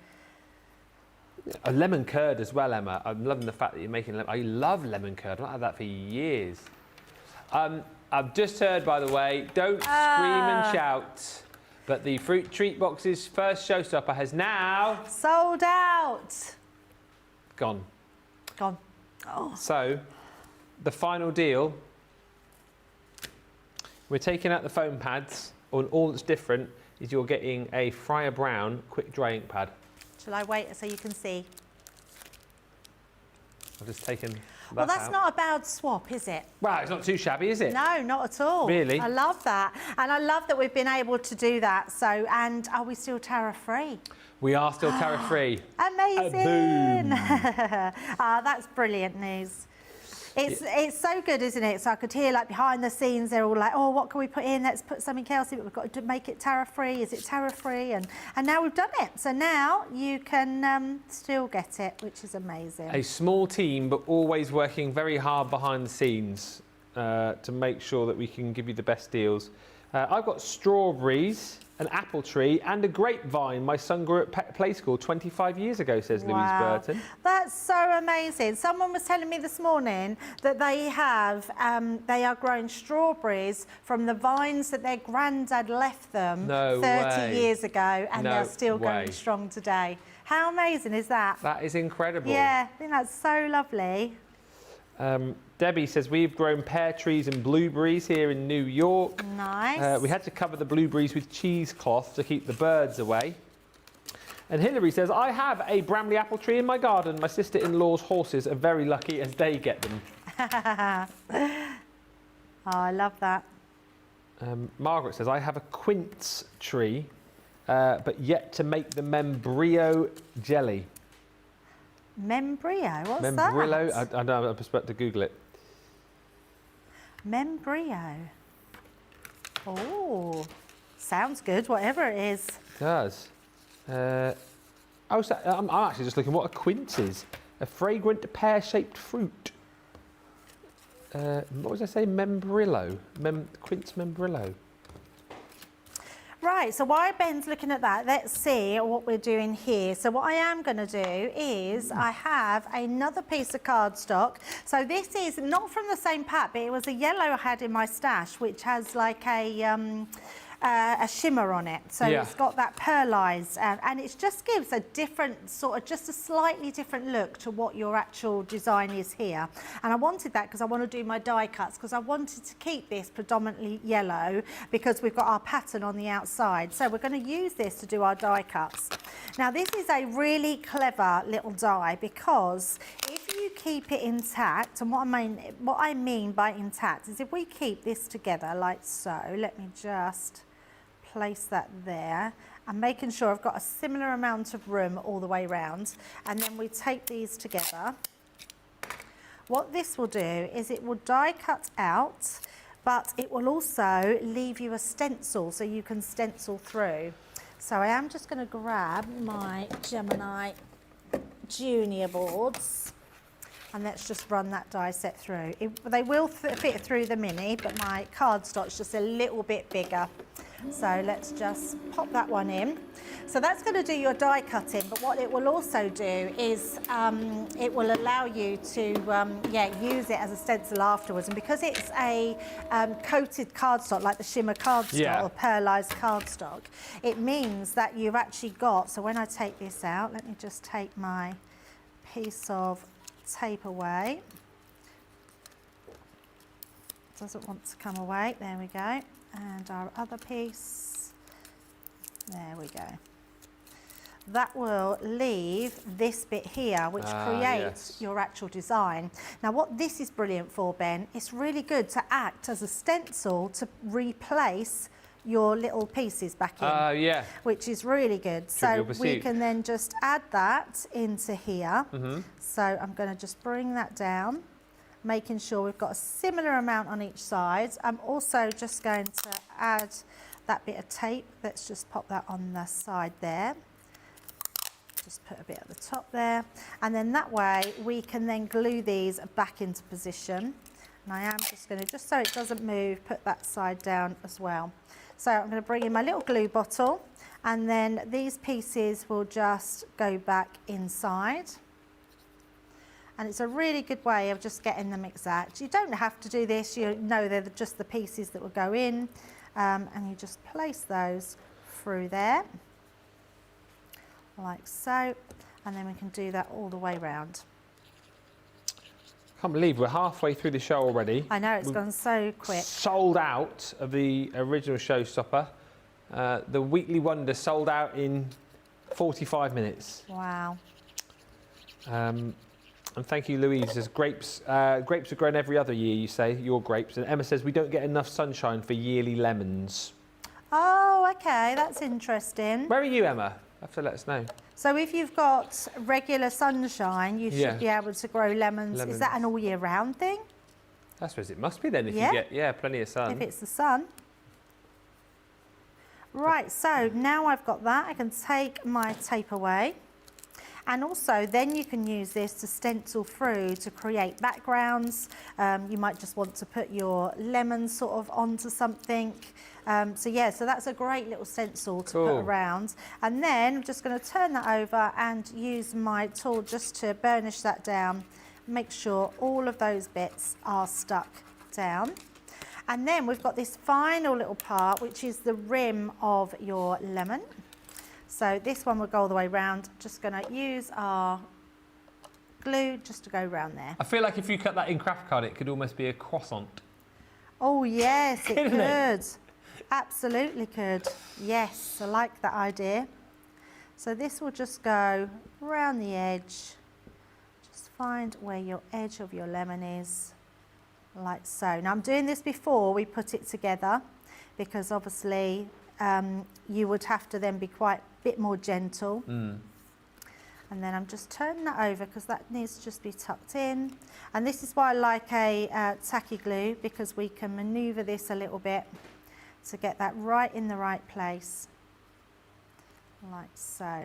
A lemon curd as well, Emma. I'm loving the fact that you're making lemon. I love lemon curd. I've not had that for years. I've just heard, by the way, don't scream and shout, but the fruit treat box's first showstopper has now sold out. Gone. Oh. So, the final deal. We're taking out the foam pads, and all that's different is you're getting a Fryer Brown quick dry ink pad. Shall I wait so you can see? I've just taken that Well, that's out. not a bad swap, is it? Well, it's not too shabby, is it? No, not at all. Really? I love that. And I love that we've been able to do that. So, and are we still tariff-free? We are still tariff-free. Amazing. Boom. That's brilliant news. It's so good, isn't it? So I could hear like behind the scenes, they're all like, oh, what can we put in? Let's put something else in, but we've got to make it tariff-free. Is it tariff-free? And now we've done it. So now you can still get it, which is amazing. A small team, but always working very hard behind the scenes to make sure that we can give you the best deals. I've got strawberries, an apple tree and a grapevine. My son grew at Play School 25 years ago, says Louise Burton. That's so amazing. Someone was telling me this morning that they are growing strawberries from the vines that their granddad left them 30 years ago, and they're still going strong today. How amazing is that? That is incredible. Yeah, I think that's so lovely. Debbie says, we've grown pear trees and blueberries here in New York. Nice. We had to cover the blueberries with cheesecloth to keep the birds away. And Hilary says, I have a Bramley apple tree in my garden. My sister-in-law's horses are very lucky as they get them. Oh, I love that. Margaret says, I have a quince tree, but yet to make the membrillo jelly. Membrillo, what's Membrillo? that? I know, I'm just about to Google it. Membrillo. Oh, sounds good, whatever it is. It does. I'm actually just looking what a quince is. A fragrant pear-shaped fruit. What was I saying? Membrillo. Quince membrillo. Right, so while Ben's looking at that, let's see what we're doing here. So what I am going to do is I have another piece of cardstock. So this is not from the same pack, but it was a yellow I had in my stash, which has like a shimmer on it. So it's got that pearlized, and it just gives a different sort of, just a slightly different look to what your actual design is here. And I wanted that because I want to do my die cuts, because I wanted to keep this predominantly yellow because we've got our pattern on the outside. So we're going to use this to do our die cuts. Now this is a really clever little die, because if you keep it intact, and what I mean by intact is if we keep this together like so, let me just place that there, and making sure I've got a similar amount of room all the way around, and then we take these together. What this will do is it will die cut out, but it will also leave you a stencil so you can stencil through. So I am just going to grab my Gemini Junior boards, and let's just run that die set through. They will fit through the mini, but my cardstock's just a little bit bigger. So let's just pop that one in. So that's going to do your die cutting, but what it will also do is it will allow you to use it as a stencil afterwards. And because it's a coated cardstock, like the shimmer cardstock or pearlized cardstock, it means that you've actually got, so when I take this out, let me just take my piece of tape away. Doesn't want to come away, there we go. And our other piece, there we go. that will leave this bit here, which creates your actual design. Now, what this is brilliant for, Ben, it's really good to act as a stencil to replace your little pieces back in, which is really good. So we can then just add that into here. So I'm going to just bring that down, making sure we've got a similar amount on each side. I'm also just going to add that bit of tape. Let's just pop that on the side there. Just put a bit at the top there. And then that way we can then glue these back into position. And I am just going to, just so it doesn't move, put that side down as well. So I'm going to bring in my little glue bottle, and then these pieces will just go back inside. And it's a really good way of just getting them exact. You don't have to do this, you know they're just the pieces that will go in, and you just place those through there, like so, and then we can do that all the way round. Can't believe we're halfway through the show already. I know, it's gone so quick. Sold out of the original Showstopper. The Weekly Wonder sold out in 45 minutes. Wow. And thank you, Louise. There's grapes. Grapes are grown every other year, you say, your grapes. And Emma says we don't get enough sunshine for yearly lemons. Oh, okay, that's interesting. Where are you, Emma? Have to let us know. So if you've got regular sunshine, you should be able to grow lemons. Is that an all year round thing? I suppose it must be then if you get plenty of sun. If it's the sun. Right, so now I've got that, I can take my tape away. And also then you can use this to stencil through to create backgrounds. You might just want to put your lemon sort of onto something. So that's a great little stencil to put around. And then I'm just going to turn that over and use my tool just to burnish that down. Make sure all of those bits are stuck down. And then we've got this final little part, which is the rim of your lemon. So this one will go all the way around. Just going to use our glue just to go around there. I feel like if you cut that in craft card, it could almost be a croissant. Oh yes, it could. Absolutely could. Yes, I like that idea. So this will just go around the edge. Just find where your edge of your lemon is, like so. Now I'm doing this before we put it together, because obviously you would have to then be quite a bit more gentle. And then I'm just turning that over because that needs to just be tucked in. And this is why I like a tacky glue, because we can maneuver this a little bit to get that right in the right place, like so.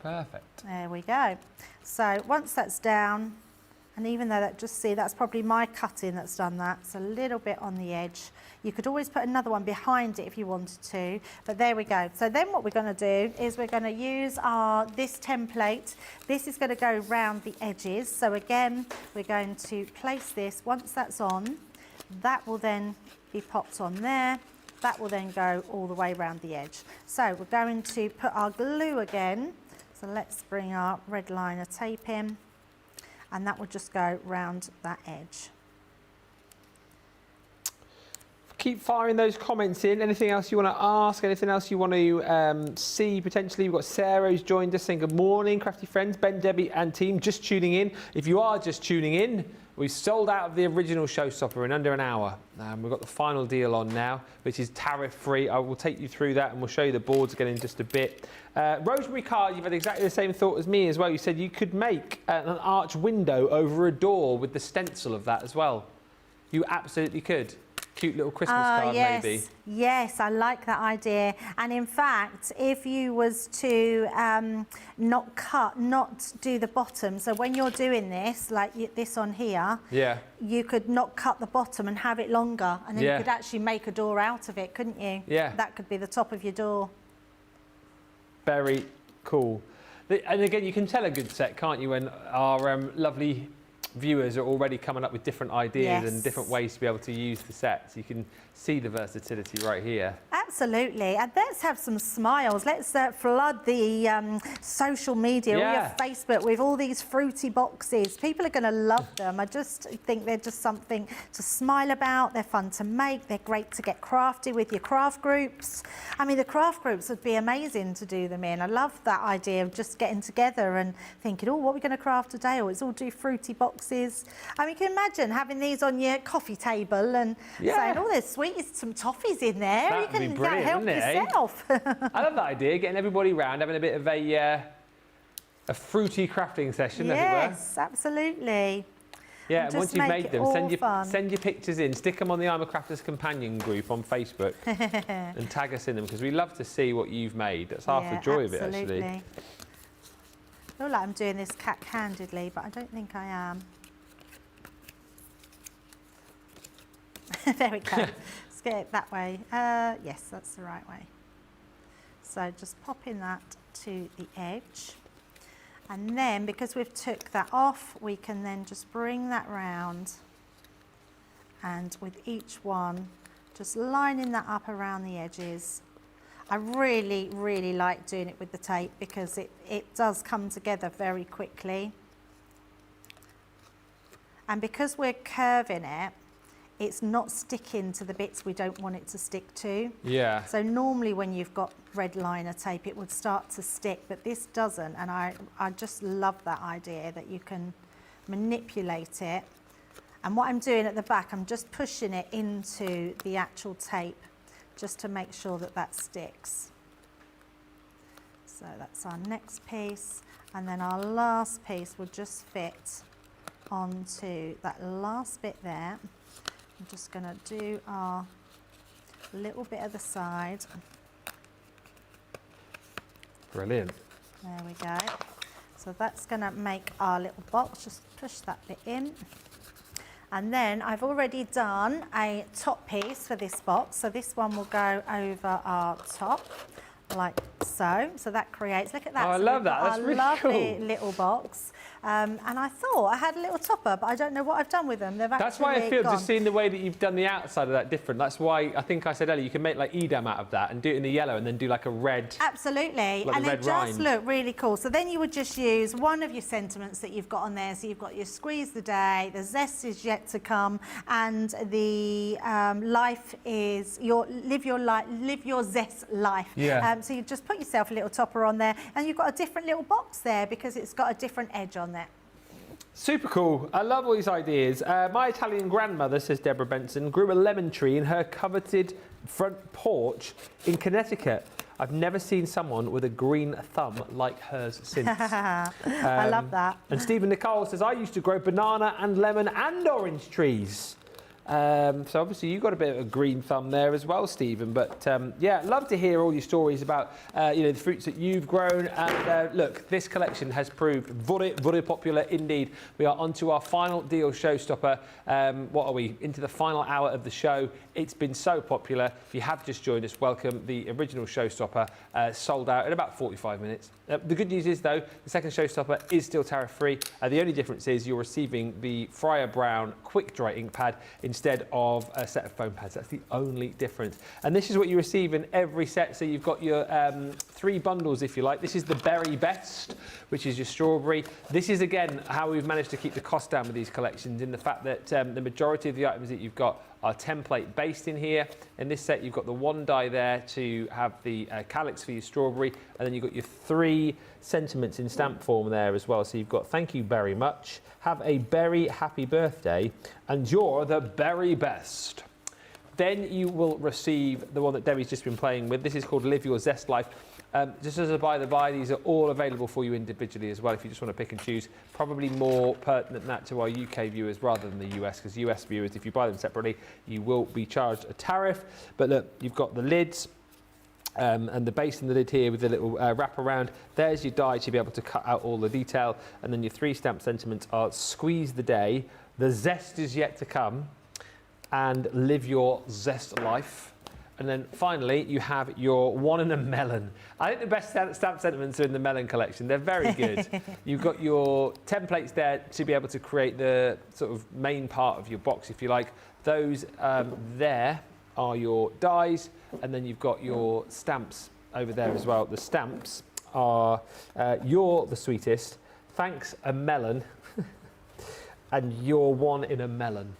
Perfect. There we go. So once that's down, and even though that's probably my cutting that's done that, it's a little bit on the edge. You could always put another one behind it if you wanted to, but there we go. So then what we're going to do is we're going to use this template. This is going to go round the edges. So again, we're going to place this. Once that's on, that will then be popped on there. That will then go all the way around the edge. So we're going to put our glue again. So let's bring our red liner tape in, and that will just go round that edge. Keep firing those comments in. Anything else you want to ask? Anything else you want to see potentially? We've got Sarah who's joined us saying good morning, crafty friends. Ben, Debbie and team just tuning in. If you are just tuning in, we've sold out of the original Showstopper in under an hour. We've got the final deal on now, which is tariff-free. I will take you through that and we'll show you the boards again in just a bit. Rosemary Carr, you've had exactly the same thought as me as well. You said you could make an arch window over a door with the stencil of that as well. You absolutely could. Cute little Christmas card, maybe. Yes, I like that idea. And in fact, if you was to not do the bottom, so when you're doing this, like this on here, you could not cut the bottom and have it longer, and then you could actually make a door out of it, couldn't you? Yeah. That could be the top of your door. Very cool. And again, you can tell a good set, can't you, when our lovely viewers are already coming up with different ideas and Yes. different ways to be able to use the sets. You can see the versatility right here. Absolutely, and let's have some smiles. Let's flood the social media, all Yeah. your Facebook with all these fruity boxes. People are going to love them. I just think they're just something to smile about. They're fun to make. They're great to get crafty with your craft groups. I mean, the craft groups would be amazing to do them in. I love that idea of just getting together and thinking, oh, what are we going to craft today? Or let's all do fruity boxes. I mean, you can imagine having these on your coffee table and saying, oh, there's sweet, some toffees in there. That'd You be can brilliant, help wouldn't it, eh? yourself. I love that idea, getting everybody round, having a bit of a fruity crafting session, as it were. Yes, absolutely. Yeah, and just once you've make made it them, all send fun. your pictures in, stick them on the I'm a Crafter's Companion group on Facebook and tag us in them, because we love to see what you've made. That's half the joy of it, actually. I feel like I'm doing this cat-handedly, but I don't think I am. There we go. Let's get it that way. Yes, that's the right way. So just popping that to the edge. And then, because we've took that off, we can then just bring that round. And with each one, just lining that up around the edges. I really, really like doing it with the tape because it does come together very quickly. And because we're curving it, it's not sticking to the bits we don't want it to stick to. Yeah. So normally when you've got red liner tape, it would start to stick, but this doesn't. And I just love that idea that you can manipulate it. And what I'm doing at the back, I'm just pushing it into the actual tape just to make sure that that sticks. So that's our next piece. And then our last piece will just fit onto that last bit there. I'm just going to do our little bit of the side. Brilliant. There we go. So that's going to make our little box. Just push that bit in. And then I've already done a top piece for this box. So this one will go over our top like so. So that creates, look at that. Oh, I So love we've that. got That's our really lovely cool. little box. And I thought I had a little topper, but I don't know what I've done with them. They've That's why I actually feel, gone. just seeing the way that you've done the outside of that different, that's why I think I said earlier, you can make like Edam out of that and do it in the yellow and then do like a red. Absolutely, Like and the they red just rind. look really cool. So then you would just use one of your sentiments that you've got on there. So you've got your squeeze the day, the zest is yet to come, and the life is live your zest life. Yeah. So you just put yourself a little topper on there, and you've got a different little box there because it's got a different edge on there. Super cool. I love all these ideas. My Italian grandmother, says Deborah Benson, grew a lemon tree in her coveted front porch in Connecticut. I've never seen someone with a green thumb like hers since. I love that. And Stephen Nicole says, I used to grow banana and lemon and orange trees. So obviously you've got a bit of a green thumb there as well, Stephen. But yeah, love to hear all your stories about the fruits that you've grown. And look, this collection has proved very popular indeed. We are on to our final deal, Showstopper. What are we? Into the final hour of the show. It's been so popular. If you have just joined us, welcome. The original Showstopper sold out in about 45 minutes. The good news is, though, the second Showstopper is still tariff-free. The only difference is you're receiving the Fryer Brown quick dry ink pad instead of a set of foam pads. That's the only difference. And this is what you receive in every set. So you've got your 3 bundles, if you like. This is the Berry Best, which is your strawberry. This is, again, how we've managed to keep the cost down with these collections, in the fact that the majority of the items that you've got are template based in here. In this set, you've got the 1 die there to have the calyx for your strawberry, and then you've got your 3 sentiments in stamp form there as well. So you've got thank you very much, have a berry happy birthday, and you're the Berry Best. Then you will receive the one that Debbie's just been playing with. This is called Live Your Zest Life. Just as a by-the-by, these are all available for you individually as well if you just want to pick and choose. Probably more pertinent than that to our UK viewers rather than the US, because US viewers, if you buy them separately, you will be charged a tariff. But look, you've got the lids and the base in the lid here with the little wrap around. There's your die to be able to cut out all the detail. And then your 3 stamp sentiments are Squeeze the Day, The Zest is Yet to Come, and Live Your Zest Life. And then finally, you have your one in a melon. I think the best stamp sentiments are in the melon collection. They're very good. You've got your templates there to be able to create the sort of main part of your box, if you like. Those there are your dies, and then you've got your stamps over there as well. The stamps are You're the Sweetest, Thanks a Melon, and You're One in a Melon.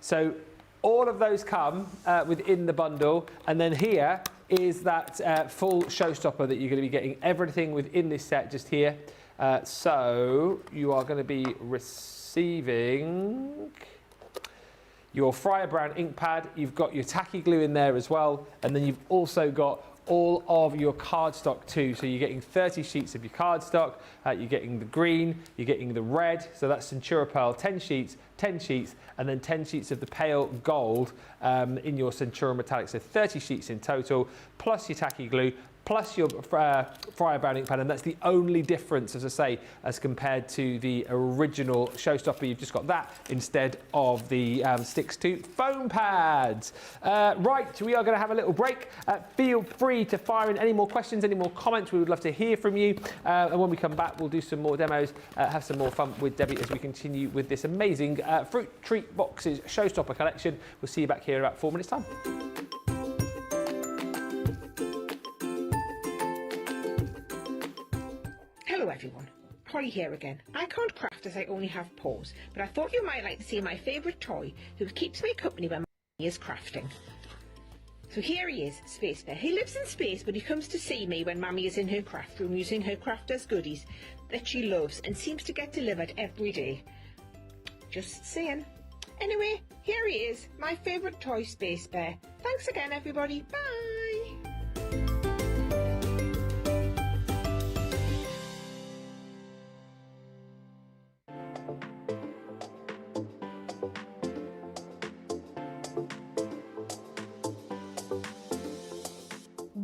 So all of those come within the bundle, and then here is that full showstopper that you're going to be getting everything within this set just here. So you are going to be receiving your Fryer Brown ink pad, you've got your tacky glue in there as well, and then you've also got all of your cardstock too. So you're getting 30 sheets of your cardstock, you're getting the green, you're getting the red, so that's Centura Pearl, 10 sheets, and then 10 sheets of the pale gold in your Centura Metallic, so 30 sheets in total, plus your tacky glue, plus your Fryer Brown ink pad, and that's the only difference, as I say, as compared to the original Showstopper. You've just got that instead of the Sticks to foam pads. Right, we are going to have a little break. Feel free to fire in any more questions, any more comments. We would love to hear from you. And when we come back, we'll do some more demos, have some more fun with Debbie as we continue with this amazing Fruit Treat Boxes Showstopper collection. We'll see you back here in about 4 minutes' time. Hello everyone, Holly here again. I can't craft as I only have paws, but I thought you might like to see my favourite toy who keeps me company when Mummy is crafting. So here he is, Space Bear. He lives in space, but he comes to see me when Mummy is in her craft room using her crafters goodies that she loves and seems to get delivered every day. Just saying. Anyway, here he is, my favourite toy, Space Bear. Thanks again everybody, bye!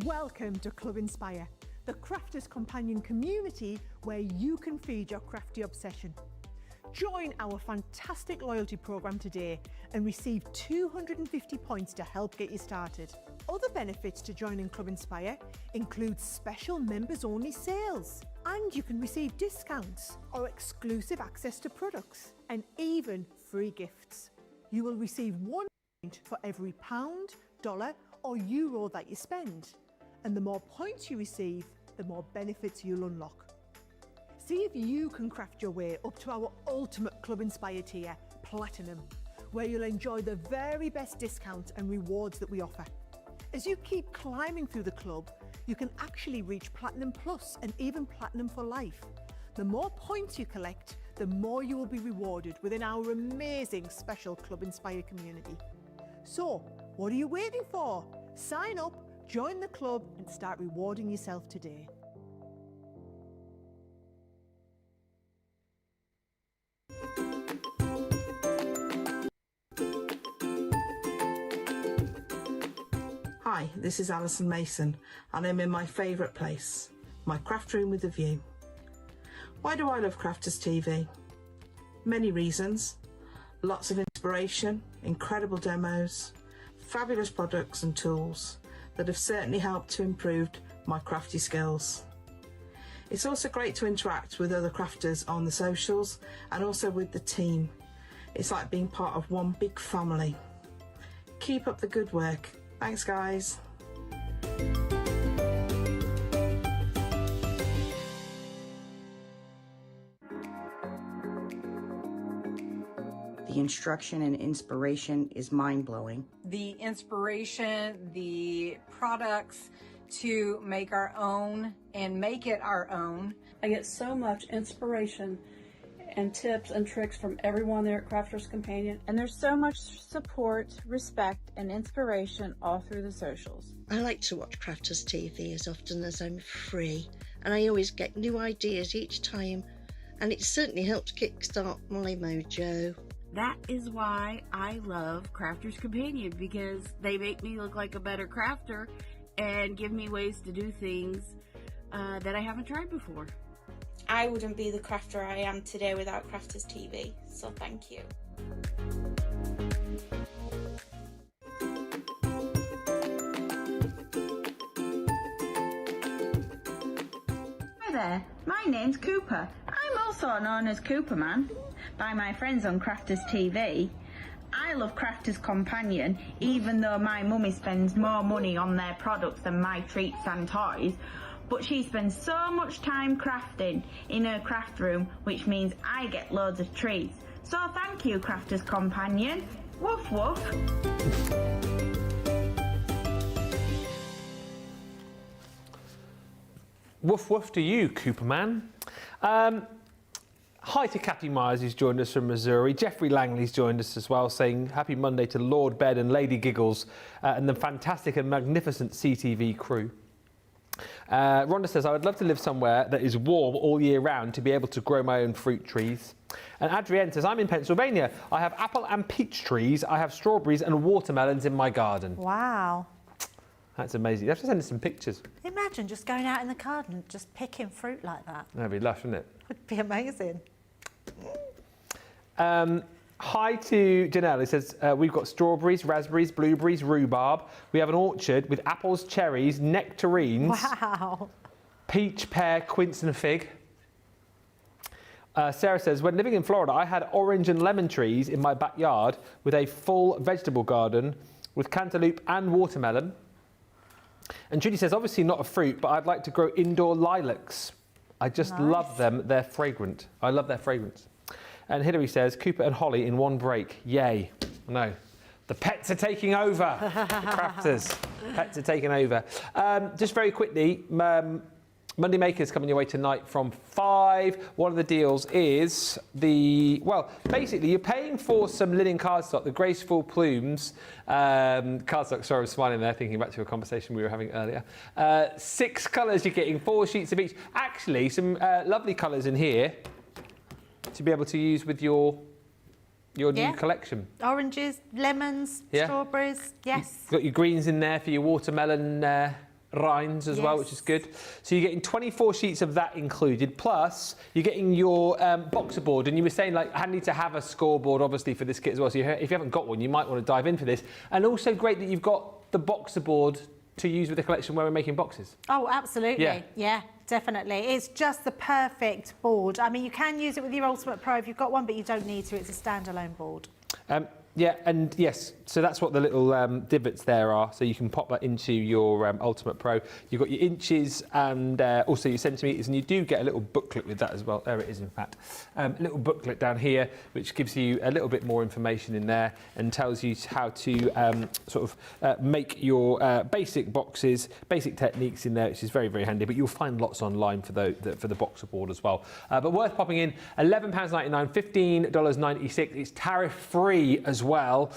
Welcome to Club Inspire, the Crafters Companion community where you can feed your crafty obsession. Join our fantastic loyalty program today and receive 250 points to help get you started. Other benefits to joining Club Inspire include special members-only sales, and you can receive discounts or exclusive access to products, and even free gifts. You will receive 1 point for every pound, dollar or euro that you spend. And the more points you receive, the more benefits you'll unlock. See if you can craft your way up to our ultimate Club Inspire tier, Platinum, where you'll enjoy the very best discounts and rewards that we offer. As you keep climbing through the club, you can actually reach Platinum Plus and even Platinum for life. The more points you collect, the more you will be rewarded within our amazing special Club Inspire community. So, what are you waiting for? Sign up, join the club and start rewarding yourself today. Hi, this is Alison Mason and I'm in my favourite place, my craft room with a view. Why do I love Crafters TV? Many reasons. Lots of inspiration, incredible demos, fabulous products and tools that have certainly helped to improve my crafty skills. It's also great to interact with other crafters on the socials and also with the team. It's like being part of one big family. Keep up the good work. Thanks guys. The instruction and inspiration is mind-blowing. The inspiration, the products to make our own and make it our own. I get so much inspiration and tips and tricks from everyone there at Crafters Companion. And there's so much support, respect, and inspiration all through the socials. I like to watch Crafters TV as often as I'm free, and I always get new ideas each time, and it certainly helps kickstart my mojo. That is why I love Crafters Companion, because they make me look like a better crafter and give me ways to do things that I haven't tried before. I wouldn't be the crafter I am today without Crafters TV, so thank you. there, my name's Cooper. I'm also known as Cooperman by my friends on Crafters TV. I love Crafters Companion, even though my mummy spends more money on their products than my treats and toys. But she spends so much time crafting in her craft room, which means I get loads of treats. So thank you, Crafters Companion. Woof woof. Woof woof to you, Cooperman. Hi to Kathy Myers, who's joined us from Missouri. Jeffrey Langley's joined us as well, saying happy Monday to Lord Bed and Lady Giggles and the fantastic and magnificent CTV crew. Rhonda says, I would love to live somewhere that is warm all year round to be able to grow my own fruit trees. And Adrienne says, I'm in Pennsylvania. I have apple and peach trees. I have strawberries and watermelons in my garden. Wow. That's amazing. You have to send us some pictures. Imagine just going out in the garden, just picking fruit like that. That'd be lush, wouldn't it? It'd be amazing. Hi to Janelle. It says, we've got strawberries, raspberries, blueberries, rhubarb. We have an orchard with apples, cherries, nectarines. Wow. Peach, pear, quince and fig. Sarah says, when living in Florida, I had orange and lemon trees in my backyard with a full vegetable garden with cantaloupe and watermelon. And Judy says, obviously not a fruit, but I'd like to grow indoor lilacs. I just love them. They're fragrant. I love their fragrance. And Hilary says, Cooper and Holly in one break. Yay. No. The pets are taking over. Crafters. Pets are taking over. Just very quickly, Monday Makers coming your way tonight from 5. One of the deals is basically you're paying for some linen cardstock, the Graceful Plumes cardstock. Sorry, I was smiling there, thinking back to a conversation we were having earlier. 6 colours you're getting, 4 sheets of each. Actually, some lovely colours in here to be able to use with your new collection. Oranges, lemons, strawberries, yes. You've got your greens in there for your watermelon rinds as well, which is good. So you're getting 24 sheets of that included, plus you're getting your boxer board. And you were saying, like, handy to have a scoreboard, obviously, for this kit as well. So if you haven't got one, you might want to dive in for this. And also great that you've got the boxer board to use with the collection where we're making boxes. Oh, absolutely. Yeah, definitely. It's just the perfect board. I mean, you can use it with your Ultimate Pro if you've got one, but you don't need to. It's a standalone board. Yeah, and yes, so that's what the little divots there are. So you can pop that into your Ultimate Pro. You've got your inches and also your centimetres, and you do get a little booklet with that as well. There it is, in fact. A little booklet down here, which gives you a little bit more information in there and tells you how to make your basic boxes, basic techniques in there, which is very, very handy. But you'll find lots online for the boxer board as well. But worth popping in, £11.99, $15.96. It's tariff-free as well.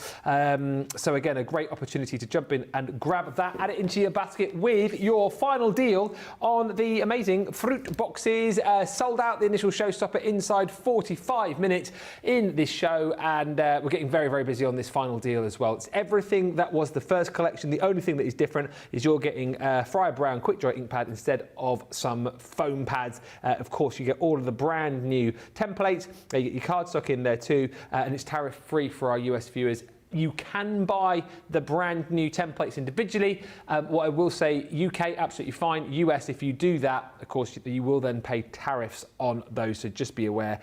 So again, a great opportunity to jump in and grab that, add it into your basket with your final deal on the amazing fruit boxes. Sold out the initial showstopper inside 45 minutes in this show, and we're getting very, very busy on this final deal as well. It's everything that was the first collection. The only thing that is different is you're getting Fryer Brown quick dry ink pad instead of some foam pads. Of course, you get all of the brand new templates. You get your cardstock in there too, and it's tariff free for our US viewers. You can buy the brand new templates individually. What I will say, UK, absolutely fine. US, if you do that, of course, you will then pay tariffs on those, so just be aware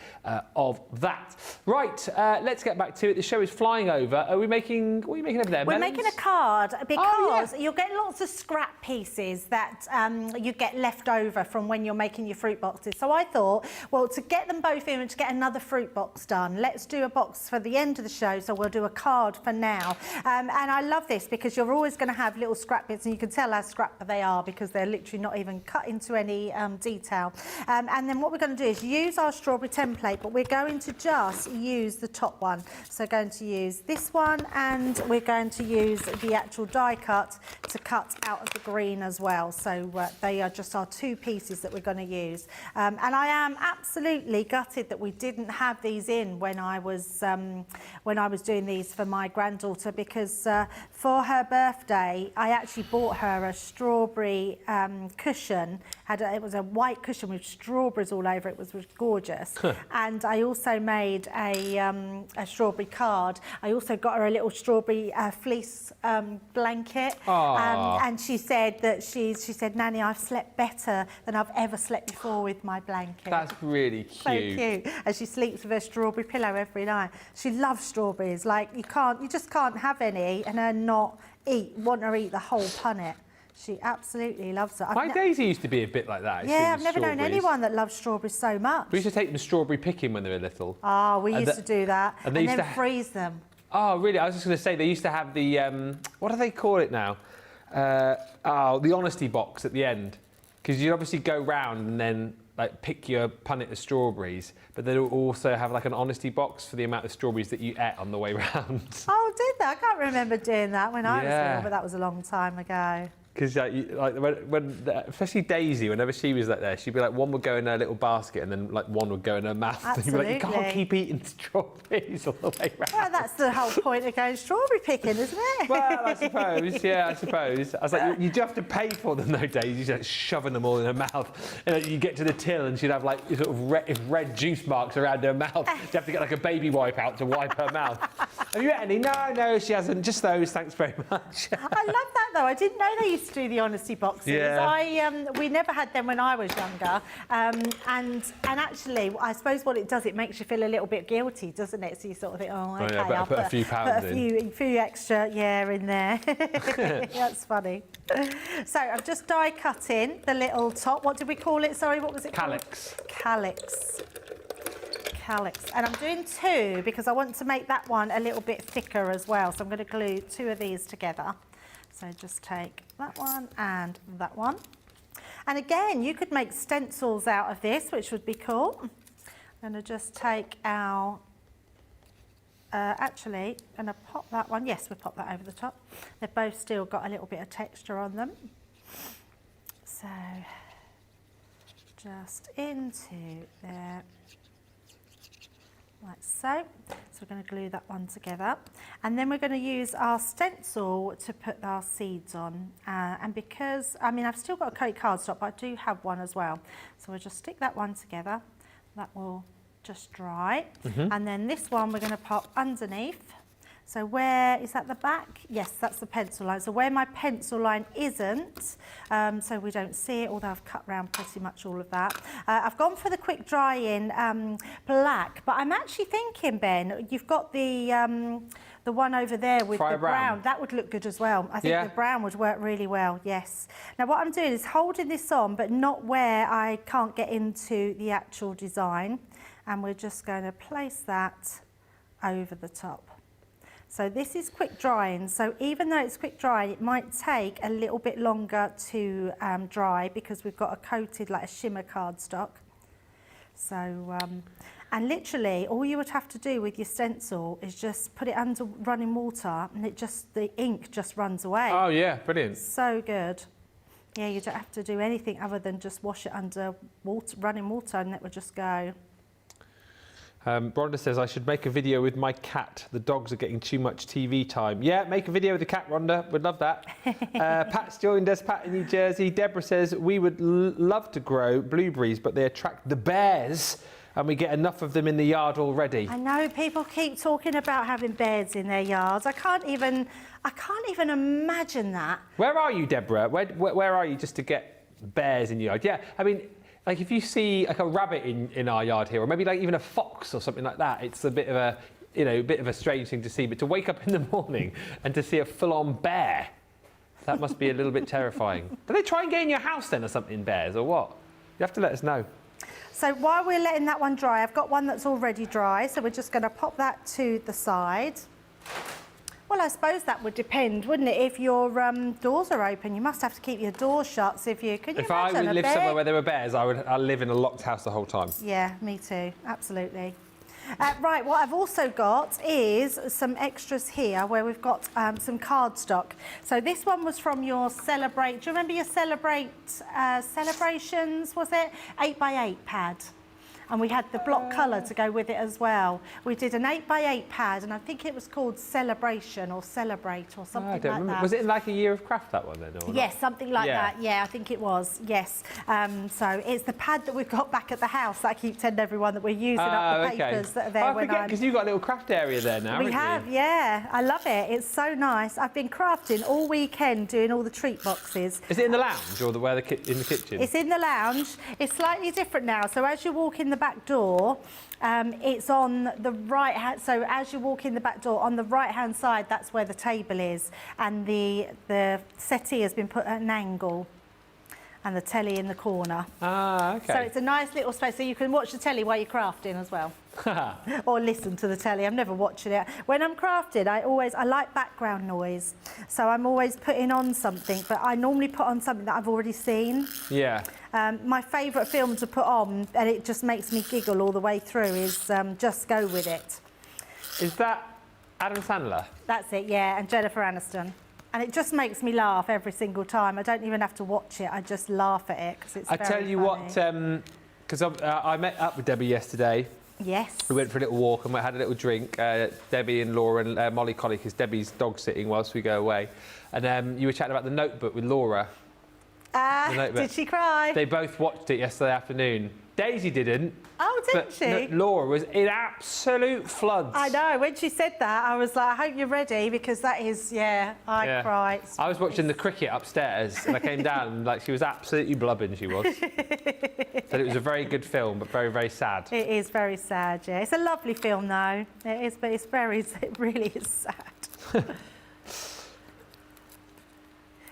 of that. Right, let's get back to it. The show is flying over. What are you making over there? We're melons? making a card because you'll get lots of scrap pieces that you get left over from when you're making your fruit boxes. So I thought, well, to get them both in and to get another fruit box done, let's do a box for the end of the show. So we'll do a card for now. And I love this because you're always going to have little scrap bits, and you can tell how scrap they are because they're literally not even cut into any detail. And then what we're going to do is use our strawberry template, but we're going to just use the top one. So going to use this one, and we're going to use the actual die cut to cut out of the green as well. So they are just our 2 pieces that we're going to use. And I am absolutely gutted that we didn't have these in when I was doing these for my granddaughter, because for her birthday I actually bought her a strawberry cushion it was a white cushion with strawberries all over it. It was gorgeous. And I also made a strawberry card. I also got her a little strawberry fleece blanket. And she said that she said, Nanny, I've slept better than I've ever slept before with my blanket. That's really cute. So cute. And she sleeps with her strawberry pillow every night. She loves strawberries. Like you just can't have any and her not want her eat the whole punnet. She absolutely loves it. My Daisy used to be a bit like that. Yeah, I've never known anyone that loves strawberries so much. We used to take them strawberry picking when they were little. Oh, we used to do that. And then freeze them. Oh, really? I was just going to say, they used to have the, what do they call it now? The honesty box at the end. Because you'd obviously go round and then like pick your punnet of strawberries, but they'd also have like an honesty box for the amount of strawberries that you ate on the way round. Oh, did they? I can't remember doing that when I was little, but that was a long time ago. Because especially Daisy, whenever she was like there, she'd be like, one would go in her little basket and then like one would go in her mouth. Absolutely. And you'd be like, you can't keep eating strawberries all the way round. Well, that's the whole point of going strawberry picking, isn't it? Well, I suppose, yeah, I suppose. I was like, you do have to pay for them though, Daisy. She's like shoving them all in her mouth. And you get to the till and she'd have like sort of red juice marks around her mouth. She'd have to get like a baby wipe out to wipe her mouth. Have you ate any? No, she hasn't. Just those, thanks very much. I love that though. I didn't know they used to do the honesty boxes. Yeah. We never had them when I was younger. And actually, I suppose what it does, it makes you feel a little bit guilty, doesn't it? So you sort of think, oh, okay, I'll put a few pounds in. A few extra, in there. That's funny. So I've just die cut in the little top. What did we call it? Sorry, what was it called? Calyx. And I'm doing 2 because I want to make that one a little bit thicker as well. So I'm going to glue 2 of these together. So just take that one and that one. And again, you could make stencils out of this, which would be cool. I'm going to just take our, actually, I'm going to pop that one. Yes, we'll pop that over the top. They've both still got a little bit of texture on them. So just into there. Like so. So we're going to glue that one together. And then we're going to use our stencil to put our seeds on. And because, I've still got a coat cardstock, but I do have one as well. So we'll just stick that one together. That will just dry. And then this one we're going to pop underneath. So where, is that the back? Yes, that's the pencil line. So where my pencil line isn't, so we don't see it, although I've cut round pretty much all of that. I've gone for the quick dry in black, but I'm actually thinking, Ben, you've got the one over there with the brown. That would look good as well. I think the brown would work really well, yes. Now what I'm doing is holding this on, but not where I can't get into the actual design. And we're just going to place that over the top. So this is quick drying, so even though it's quick drying, it might take a little bit longer to dry because we've got a coated, like a shimmer cardstock. So, and literally all you would have to do with your stencil is just put it under running water and the ink just runs away. Oh yeah, brilliant. So good. Yeah, you don't have to do anything other than just wash it under running water and it will just go. Rhonda says, I should make a video with my cat. The dogs are getting too much TV time. Yeah, make a video with the cat, Rhonda. We'd love that. Pat's joined us, Pat in New Jersey. Deborah says, we would love to grow blueberries, but they attract the bears, and we get enough of them in the yard already. I know, people keep talking about having bears in their yards. I can't even imagine that. Where are you, Deborah? Where are you just to get bears in your yard? Yeah, like if you see like a rabbit in our yard here, or maybe like even a fox or something like that, it's a bit of a strange thing to see. But to wake up in the morning and to see a full-on bear, that must be a little bit terrifying. Do they try and get in your house then or something, bears, or what? You have to let us know. So while we're letting that one dry, I've got one that's already dry, so we're just going to pop that to the side. Well, I suppose that would depend, wouldn't it? If your doors are open, you must have to keep your doors shut. So If I would live somewhere where there were bears, I'd live in a locked house the whole time. Yeah, me too. Absolutely. Right, what I've also got is some extras here where we've got some cardstock. So this one was from your Celebrate. Do you remember your Celebrate Celebrations, was it? 8x8 pad. And we had the block colour to go with it as well. We did an 8x8 pad, and I think it was called Celebration or Celebrate or something I don't like remember. that. Was it in like a year of craft, that one then? Or Yes, not? something like that. Yeah, I think it was. Yes. So it's the pad that we've got back at the house that I keep telling everyone that we're using up the papers that are there. I forget, because you've got a little craft area there now, We have, yeah. I love it. It's so nice. I've been crafting all weekend, doing all the treat boxes. Is it in the lounge or in the kitchen? It's in the lounge. It's slightly different now. So as you walk in the back door, it's on the right hand. So as you walk in the back door, on the right hand side, that's where the table is, and the settee has been put at an angle, and the telly in the corner. Ah, okay. So it's a nice little space, so you can watch the telly while you're crafting as well. Or listen to the telly. I'm never watching it. When I'm crafting, I like background noise. So I'm always putting on something, but I normally put on something that I've already seen. Yeah. My favourite film to put on, and it just makes me giggle all the way through, is Just Go With It. Is that Adam Sandler? That's it, yeah, and Jennifer Aniston. And it just makes me laugh every single time. I don't even have to watch it. I just laugh at it because it's I very tell you funny. what, because I met up with Debbie yesterday. Yes. We went for a little walk and we had a little drink. Debbie and Laura and Molly Collie, because Debbie's dog sitting whilst we go away. And you were chatting about The Notebook with Laura. Did she cry? They both watched it yesterday afternoon. Daisy didn't. Oh, didn't she? No, Laura was in absolute floods. I know. When she said that, I was like, I hope you're ready, because that is, I cried. I was watching the cricket upstairs and I came down and like she was absolutely blubbing, she was. Said it was a very good film, but very, very sad. It is very sad, yeah. It's a lovely film, though. It is, but it really is sad.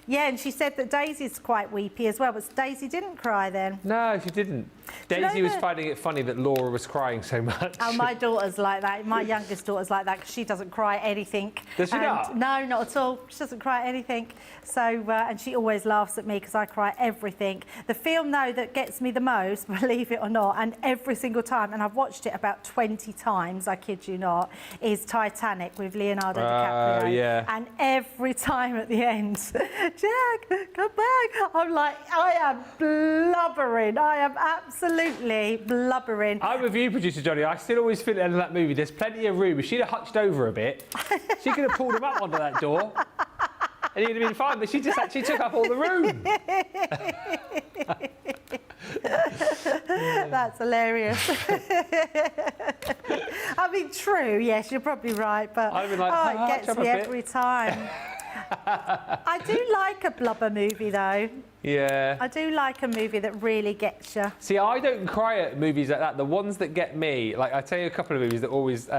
Yeah, and she said that Daisy's quite weepy as well, but Daisy didn't cry then. No, she didn't. Daisy was finding it funny that Laura was crying so much. Oh, my daughter's like that. My youngest daughter's like that, because she doesn't cry at anything. Does she not? No, not at all. She doesn't cry at anything. So, and she always laughs at me because I cry at everything. The film, though, that gets me the most, believe it or not, and every single time, and I've watched it about 20 times, I kid you not, is Titanic with Leonardo DiCaprio. Yeah. And every time at the end, Jack, come back. I'm like, I am blubbering. I am absolutely blubbering. I'm with you, producer Johnny. I still always feel at the end of that movie, there's plenty of room. If she'd have hutched over a bit, she could have pulled him up onto that door. And he'd have been fine, but she just actually took up all the room. That's hilarious. I mean, true, yes, you're probably right, but I'd be like, it gets me every time. I do like a blubber movie, though. Yeah. I do like a movie that really gets you. See, I don't cry at movies like that. The ones that get me, like I tell you a couple of movies that always...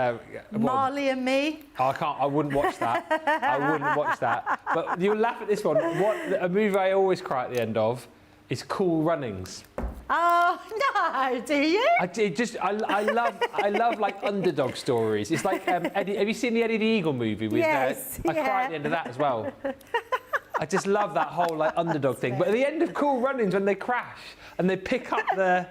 Marley and Me. I wouldn't watch that. I wouldn't watch that. But you'll laugh at this one. A movie I always cry at the end of is Cool Runnings. Oh, no, do you? I love like underdog stories. It's like, have you seen the Eddie the Eagle movie? With, yes, I cry at the end of that as well. I just love that whole like underdog thing. But at the end of Cool Runnings, when they crash and they pick up the...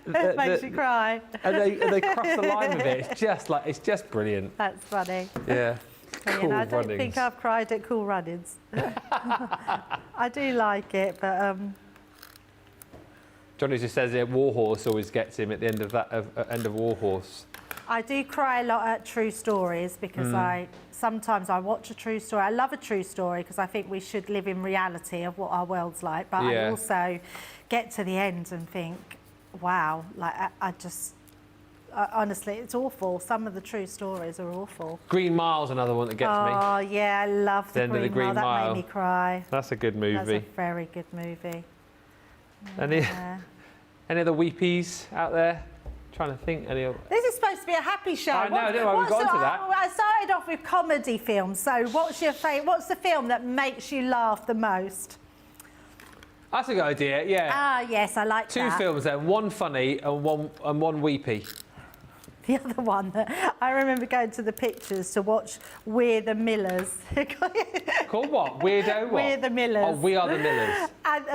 it makes you cry. And they cross the line with it. It's just brilliant. That's funny. Yeah. Cool I don't Runnings. think I've cried at Cool Runnings. I do like it, but... Johnny just says it. Warhorse always gets him at the end of end of Warhorse. I do cry a lot at true stories because sometimes I watch a true story. I love a true story because I think we should live in reality of what our world's like. But I also get to the end and think, wow, like honestly, it's awful. Some of the true stories are awful. Green Mile's another one that gets me. Oh yeah, I love the End of the Green Mile. Green Mile. That made me cry. That's a good movie. That's a very good movie. Any other weepies out there? Trying to think. This is supposed to be a happy show. I know, we've got to that. I started off with comedy films. So, what's your favourite? What's the film that makes you laugh the most? That's a good idea. Yeah. Ah, yes, I like that. Two films then. One funny and one weepy. The other one that I remember going to the pictures to watch We're the Millers. Called what? Weirdo what? We're the Millers. Oh, We Are the Millers. And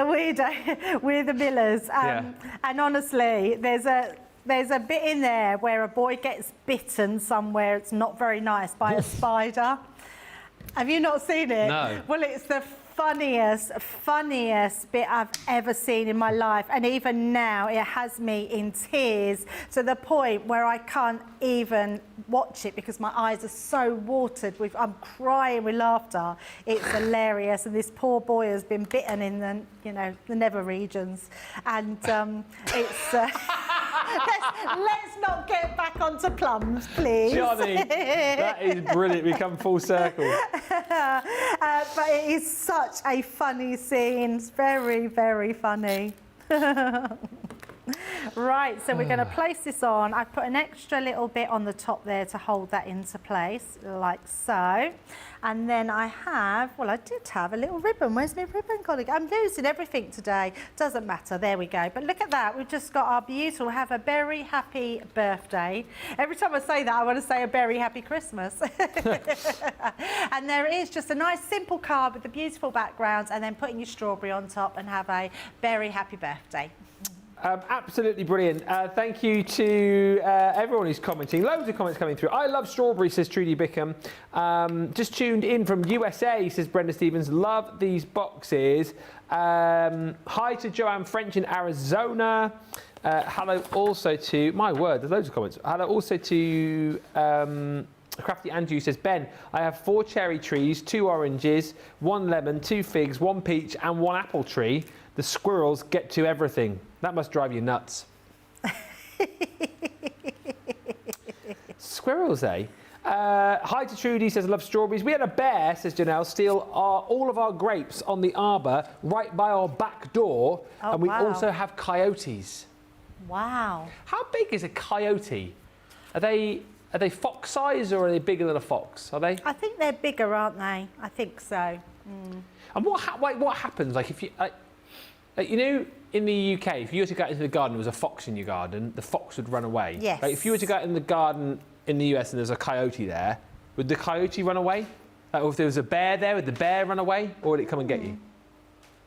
We're the Millers. And honestly, there's a bit in there where a boy gets bitten somewhere, it's not very nice, by a spider. Have you not seen it? No. Well, it's the funniest bit I've ever seen in my life, and even now it has me in tears to the point where I can't even watch it because my eyes are so watered with, I'm crying with laughter. It's hilarious, and this poor boy has been bitten in the, you know, the nether regions, and it's let's not get back onto plums, please. Johnny, that is brilliant. We come full circle. But it is such a funny scene. It's very, very funny. Right, so we're going to place this on. I've put an extra little bit on the top there to hold that into place, like so. And then I have, well, I did have a little ribbon. Where's my ribbon gone again? I'm losing everything today. Doesn't matter. There we go. But look at that. We've just got our beautiful, have a very happy birthday. Every time I say that, I want to say a very happy Christmas. And there is just a nice simple card with the beautiful background, and then putting your strawberry on top, and have a very happy birthday. Absolutely brilliant. Thank you to everyone who's commenting. Loads of comments coming through. I love strawberry, says Trudy Bickham. Just tuned in from USA, says Brenda Stevens. Love these boxes. Hi to Joanne French in Arizona. Hello also to, my word, there's loads of comments. Hello also to Crafty Andrew says, Ben, I have 4 cherry trees, 2 oranges, 1 lemon, 2 figs, 1 peach and 1 apple tree. The squirrels get to everything. That must drive you nuts. Squirrels, eh? Hi to Trudy, says, I love strawberries. We had a bear, says Janelle, steal all of our grapes on the arbour right by our back door. Oh, and we wow. also have coyotes. Wow. How big is a coyote? Are they fox size, or are they bigger than a fox? Are they? I think they're bigger, aren't they? I think so. And what happens, like, if you... you know, in the UK, if you were to go out into the garden, there was a fox in your garden, the fox would run away. Yes. Like, if you were to go out in the garden in the US and there's a coyote there, would the coyote run away? Like, or if there was a bear there, would the bear run away, or would it come and get you?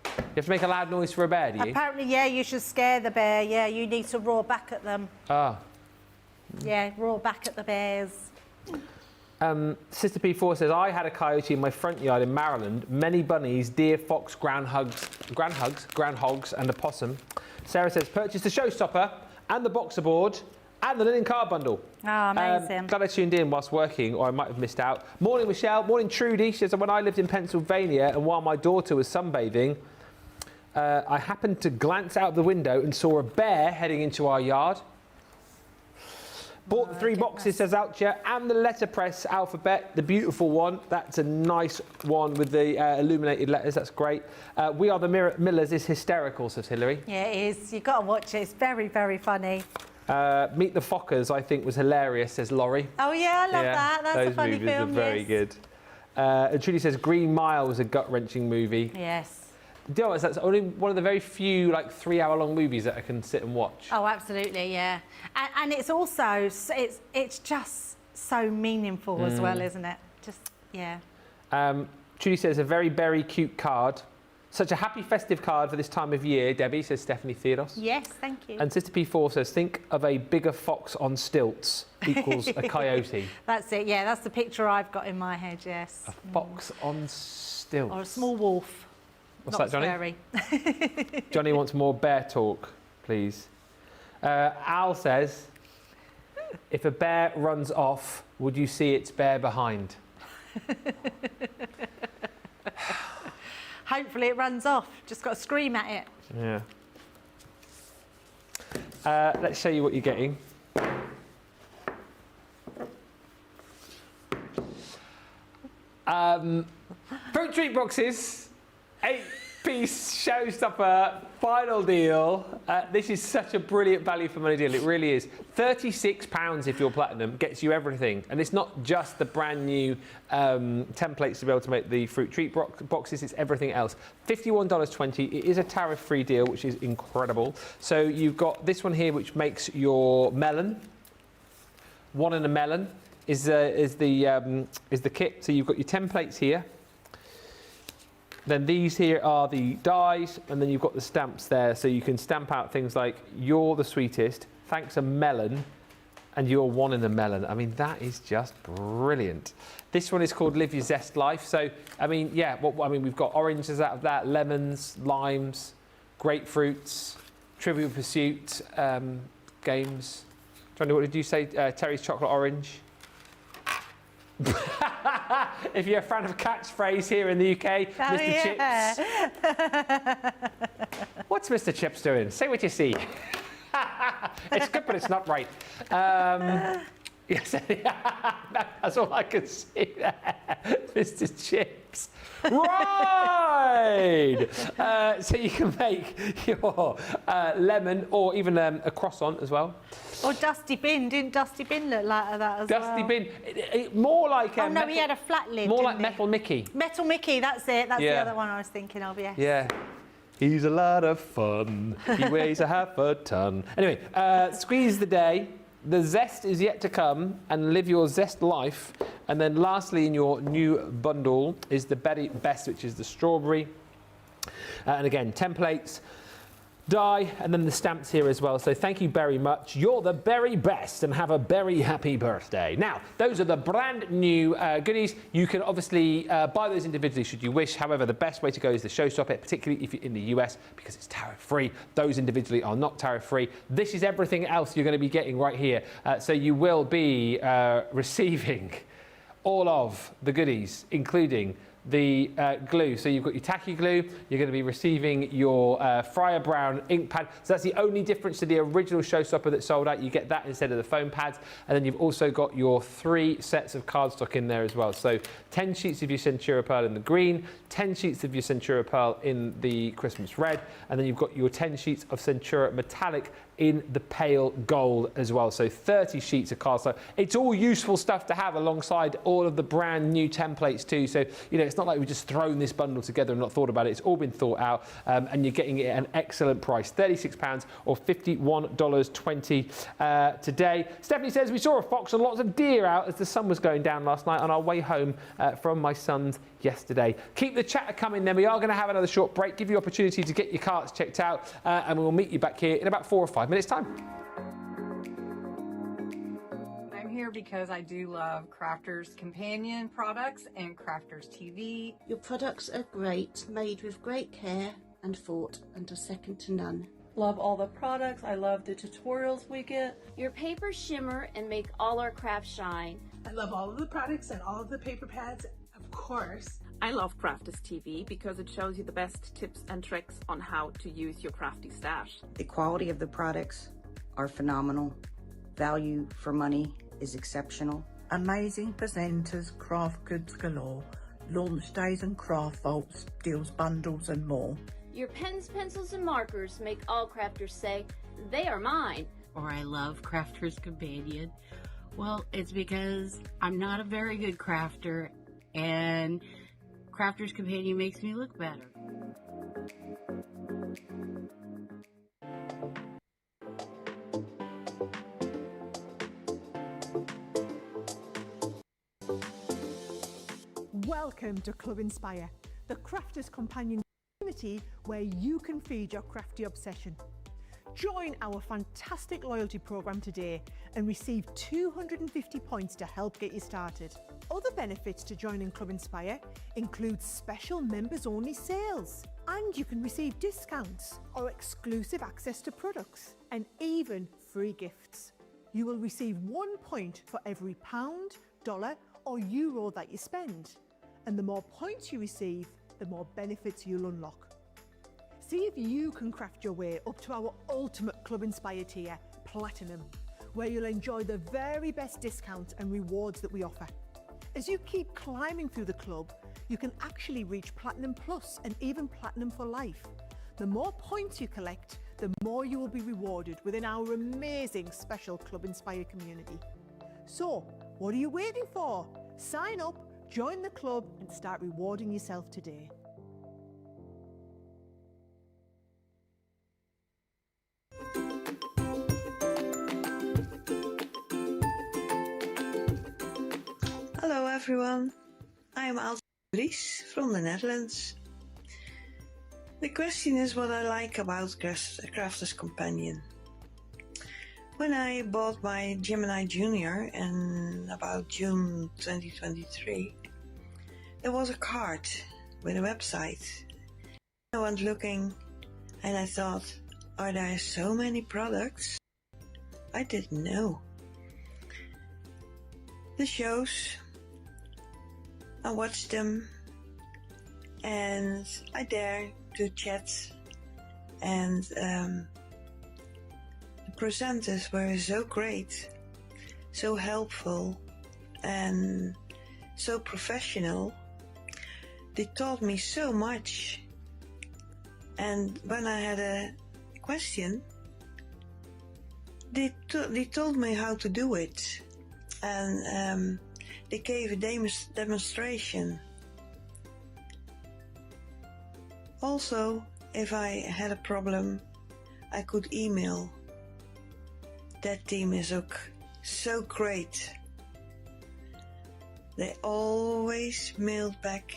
You have to make a loud noise for a bear, do you? Apparently, yeah, you should scare the bear. Yeah, you need to roar back at them. Ah. Yeah, roar back at the bears. Sister P4 says, I had a coyote in my front yard in Maryland, many bunnies, deer, fox, groundhogs, and a possum. Sarah says, purchased the Showstopper and the boxer board and the linen card bundle. Oh, amazing. Glad I tuned in whilst working, or I might have missed out. Morning, Michelle. Morning, Trudy. She says, when I lived in Pennsylvania and while my daughter was sunbathing, I happened to glance out the window and saw a bear heading into our yard. Bought the 3 boxes, says Altia, and the letterpress alphabet, the beautiful one. That's a nice one with the illuminated letters. That's great. We Are the Millers is hysterical, says Hilary. Yeah, it is. You've got to watch it. It's very, very funny. Meet the Fockers, I think, was hilarious, says Laurie. Oh, yeah, I love that. That's a funny film, Those movies are very good. And Trudy says Green Mile was a gut-wrenching movie. Yes. Do you know what, that's only one of the very few, like, 3-hour-long movies that I can sit and watch. Oh, absolutely, yeah. And it's also, it's just so meaningful as well, isn't it? Just, yeah. Trudy says, a very, very cute card. Such a happy festive card for this time of year, Debbie, says Stephanie Theodos. Yes, thank you. And Sister P4 says, think of a bigger fox on stilts equals a coyote. That's it, yeah, that's the picture I've got in my head, yes. A fox on stilts. Or a small wolf. What's Not that, Johnny? scary. Johnny wants more bear talk, please. Al says, if a bear runs off, would you see its bear behind? Hopefully it runs off. Just got to scream at it. Yeah. Let's show you what you're getting. Fruit treat boxes. 8-piece Showstopper final deal. This is such a brilliant value for money deal. It really is. £36 if you're platinum gets you everything, and it's not just the brand new templates to be able to make the fruit treat boxes. It's everything else. $51.20. It is a tariff-free deal, which is incredible. So you've got this one here, which makes your melon. 1 and a melon is the kit. So you've got your templates here. Then these here are the dies, and then you've got the stamps there, so you can stamp out things like "You're the sweetest," "Thanks a melon," and you're one in the melon. I mean, that is just brilliant. This one is called Live Your Zest Life. So, I mean, yeah, we've got oranges out of that, lemons, limes, grapefruits, Trivial Pursuit games. Johnny, what did you say? Terry's chocolate orange. If you're a fan of catchphrase here in the UK, Mr. Chips. What's Mr. Chips doing? Say what you see. It's good, but it's not right. Yes, that's all I can see there. Mr. Chips. Right! So you can make your lemon or even a croissant as well. Or Dusty Bin. Didn't Dusty Bin look like that as well? Dusty Bin. More like... oh, no, he had a flat lid, more like he? Metal Mickey. Metal Mickey, that's it. That's the other one I was thinking of, yes. Yeah. He's a lot of fun. He weighs a half a ton. Anyway, squeeze the day. The zest is yet to come, and live your zest life. And then lastly in your new bundle is the very best, which is the strawberry. And again, templates, die, and then the stamps here as well. So thank you very much. You're the very best, and have a very happy birthday. Now, those are the brand new goodies. You can obviously buy those individually should you wish. However, the best way to go is the Showstopper, particularly if you're in the US, because it's tariff-free. Those individually are not tariff-free. This is everything else you're going to be getting right here. So you will be receiving all of the goodies, including the glue. So you've got your tacky glue, you're going to be receiving your Fryer Brown ink pad. So that's the only difference to the original Showstopper that sold out. You get that instead of the foam pads. And then you've also got your 3 sets of cardstock in there as well. So 10 sheets of your Centura Pearl in the green, 10 sheets of your Centura Pearl in the Christmas red, and then you've got your 10 sheets of Centura Metallic in the pale gold as well. So 30 sheets of cardstock. It's all useful stuff to have alongside all of the brand new templates too. So, you know, it's not like we've just thrown this bundle together and not thought about it. It's all been thought out, and you're getting it at an excellent price, £36 or $51.20 today. Stephanie says, we saw a fox and lots of deer out as the sun was going down last night on our way home from my son's yesterday. Keep the chatter coming then. We are going to have another short break, give you opportunity to get your carts checked out, and we will meet you back here in about 4 or 5 minutes time. I'm here because I do love Crafters Companion products and Crafters TV. Your products are great, made with great care and thought, and are second to none. Love all the products. I love the tutorials we get. Your papers shimmer and make all our crafts shine. I love all of the products and all of the paper pads, of course. I love Crafters TV because it shows you the best tips and tricks on how to use your crafty stash. The quality of the products are phenomenal. Value for money is exceptional. Amazing presenters, craft goods galore, launch days and craft vaults, deals bundles and more. Your pens, pencils, and markers make all crafters say, they are mine. Or I love Crafters Companion. Well, it's because I'm not a very good crafter, and Crafters Companion makes me look better. Welcome to Club Inspire, the Crafters Companion community where you can feed your crafty obsession. Join our fantastic loyalty program today and receive 250 points to help get you started. Other benefits to joining Club Inspire include special members-only sales, and you can receive discounts or exclusive access to products, and even free gifts. You will receive 1 point for every pound, dollar or euro that you spend, and the more points you receive, the more benefits you'll unlock. See if you can craft your way up to our ultimate Club Inspire tier, Platinum, where you'll enjoy the very best discounts and rewards that we offer. As you keep climbing through the club, you can actually reach Platinum Plus and even Platinum for life. The more points you collect, the more you will be rewarded within our amazing special Club Inspire community. So, what are you waiting for? Sign up, join the club and start rewarding yourself today. Hello everyone, I am Alice from the Netherlands. The question is what I like about Crafters Companion. When I bought my Gemini Junior in about June 2023, there was a card with a website. I went looking and I thought, are there so many products? I didn't know. The shows, I watched them and I dare to chat, and the presenters were so great, so helpful and so professional. They taught me so much, and when I had a question, they told me how to do it, and they gave a demonstration. Also, if I had a problem, I could email. That team is so great. They always mailed back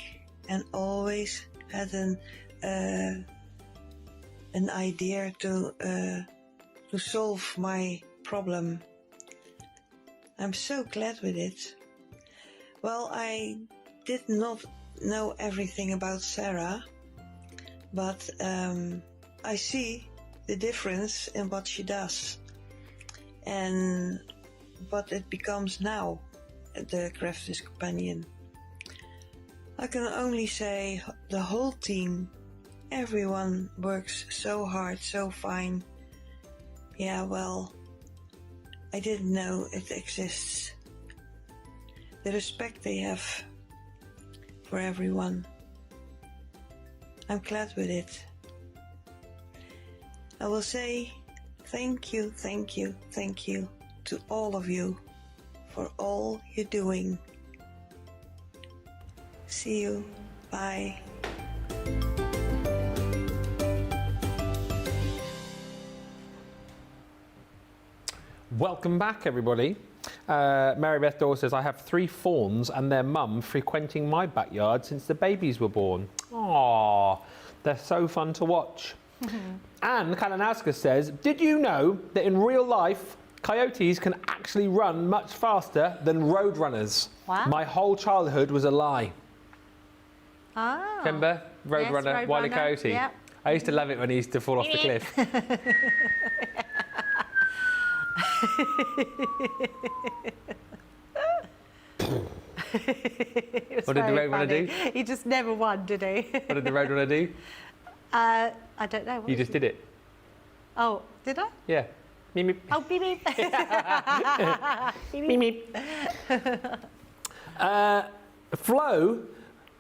and always had an idea to solve my problem. I'm so glad with it. Well, I did not know everything about Sarah, but I see the difference in what she does and what it becomes now, the Crafters Companion. I can only say the whole team, everyone works so hard, so fine. Yeah, well, I didn't know it exists. The respect they have for everyone. I'm glad with it. I will say thank you, thank you, thank you to all of you for all you're doing. See you. Bye. Welcome back, everybody. Mary Beth Dawes says, I have 3 fawns and their mum frequenting my backyard since the babies were born. Aww, they're so fun to watch. Anne Kalinowska says, did you know that in real life, coyotes can actually run much faster than roadrunners? Wow. My whole childhood was a lie. Oh. Remember? Roadrunner, Yes, Wile E. Roadrunner, Coyote. yep. I used to love it when he used to fall off the cliff. What did the Roadrunner do? He just never won, did he? What did the Roadrunner do? I don't know. You just did it. Oh, did I? Yeah. Meep, meep. Oh, beep, beep. Meep, meep. Flow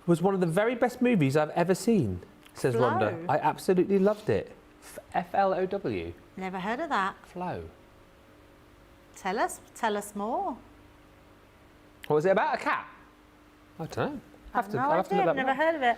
was one of the very best movies I've ever seen, says Flow? Rhonda. I absolutely loved it. F-L-O-W. Never heard of that. Flow. Tell us more. What was it about? A cat? I don't know. I've no idea. I've never heard of it.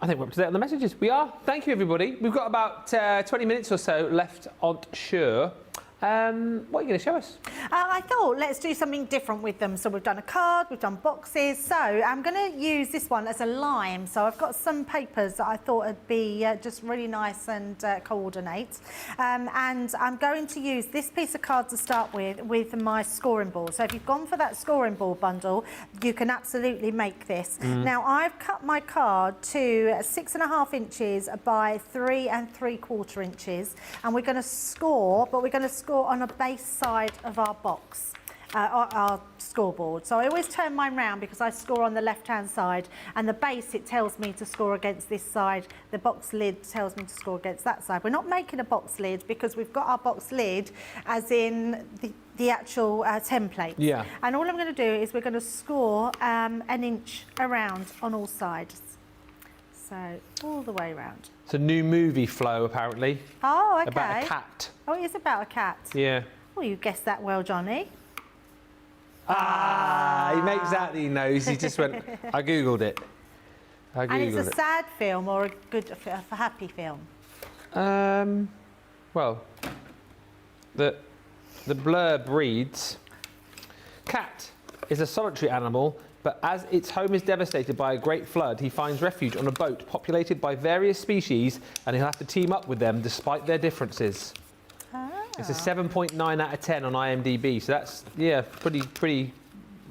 I think we're up to date on the messages. We are. Thank you, everybody. We've got about 20 minutes or so left on Sure. What are you going to show us? I thought let's do something different with them. So we've done a card, we've done boxes. So I'm going to use this one as a lime. So I've got some papers that I thought would be just really nice and coordinate. And I'm going to use this piece of card to start with my scoring board. So if you've gone for that scoring board bundle, you can absolutely make this. Now I've cut my card to 6.5 inches by 3 3/4 inches. And we're going to score, but we're going to score on a base side of our box, our scoreboard. So I always turn mine round because I score on the left-hand side, and the base, it tells me to score against this side. The box lid tells me to score against that side. We're not making a box lid because we've got our box lid as in the actual template. Yeah. And all I'm going to do is we're going to score an inch around on all sides. So all the way around. It's a new movie, Flow, apparently. Oh, okay. About a cat. Oh, it is about a cat. Yeah. Well, you guessed that well, Johnny. He makes out that he knows. He just went, I Googled it. And it's a sad film or a good, a happy film? Well, the blurb reads, Cat is a solitary animal, but as its home is devastated by a great flood, he finds refuge on a boat populated by various species, and he'll have to team up with them despite their differences. It's a 7.9 out of 10 on IMDb, so that's, yeah, pretty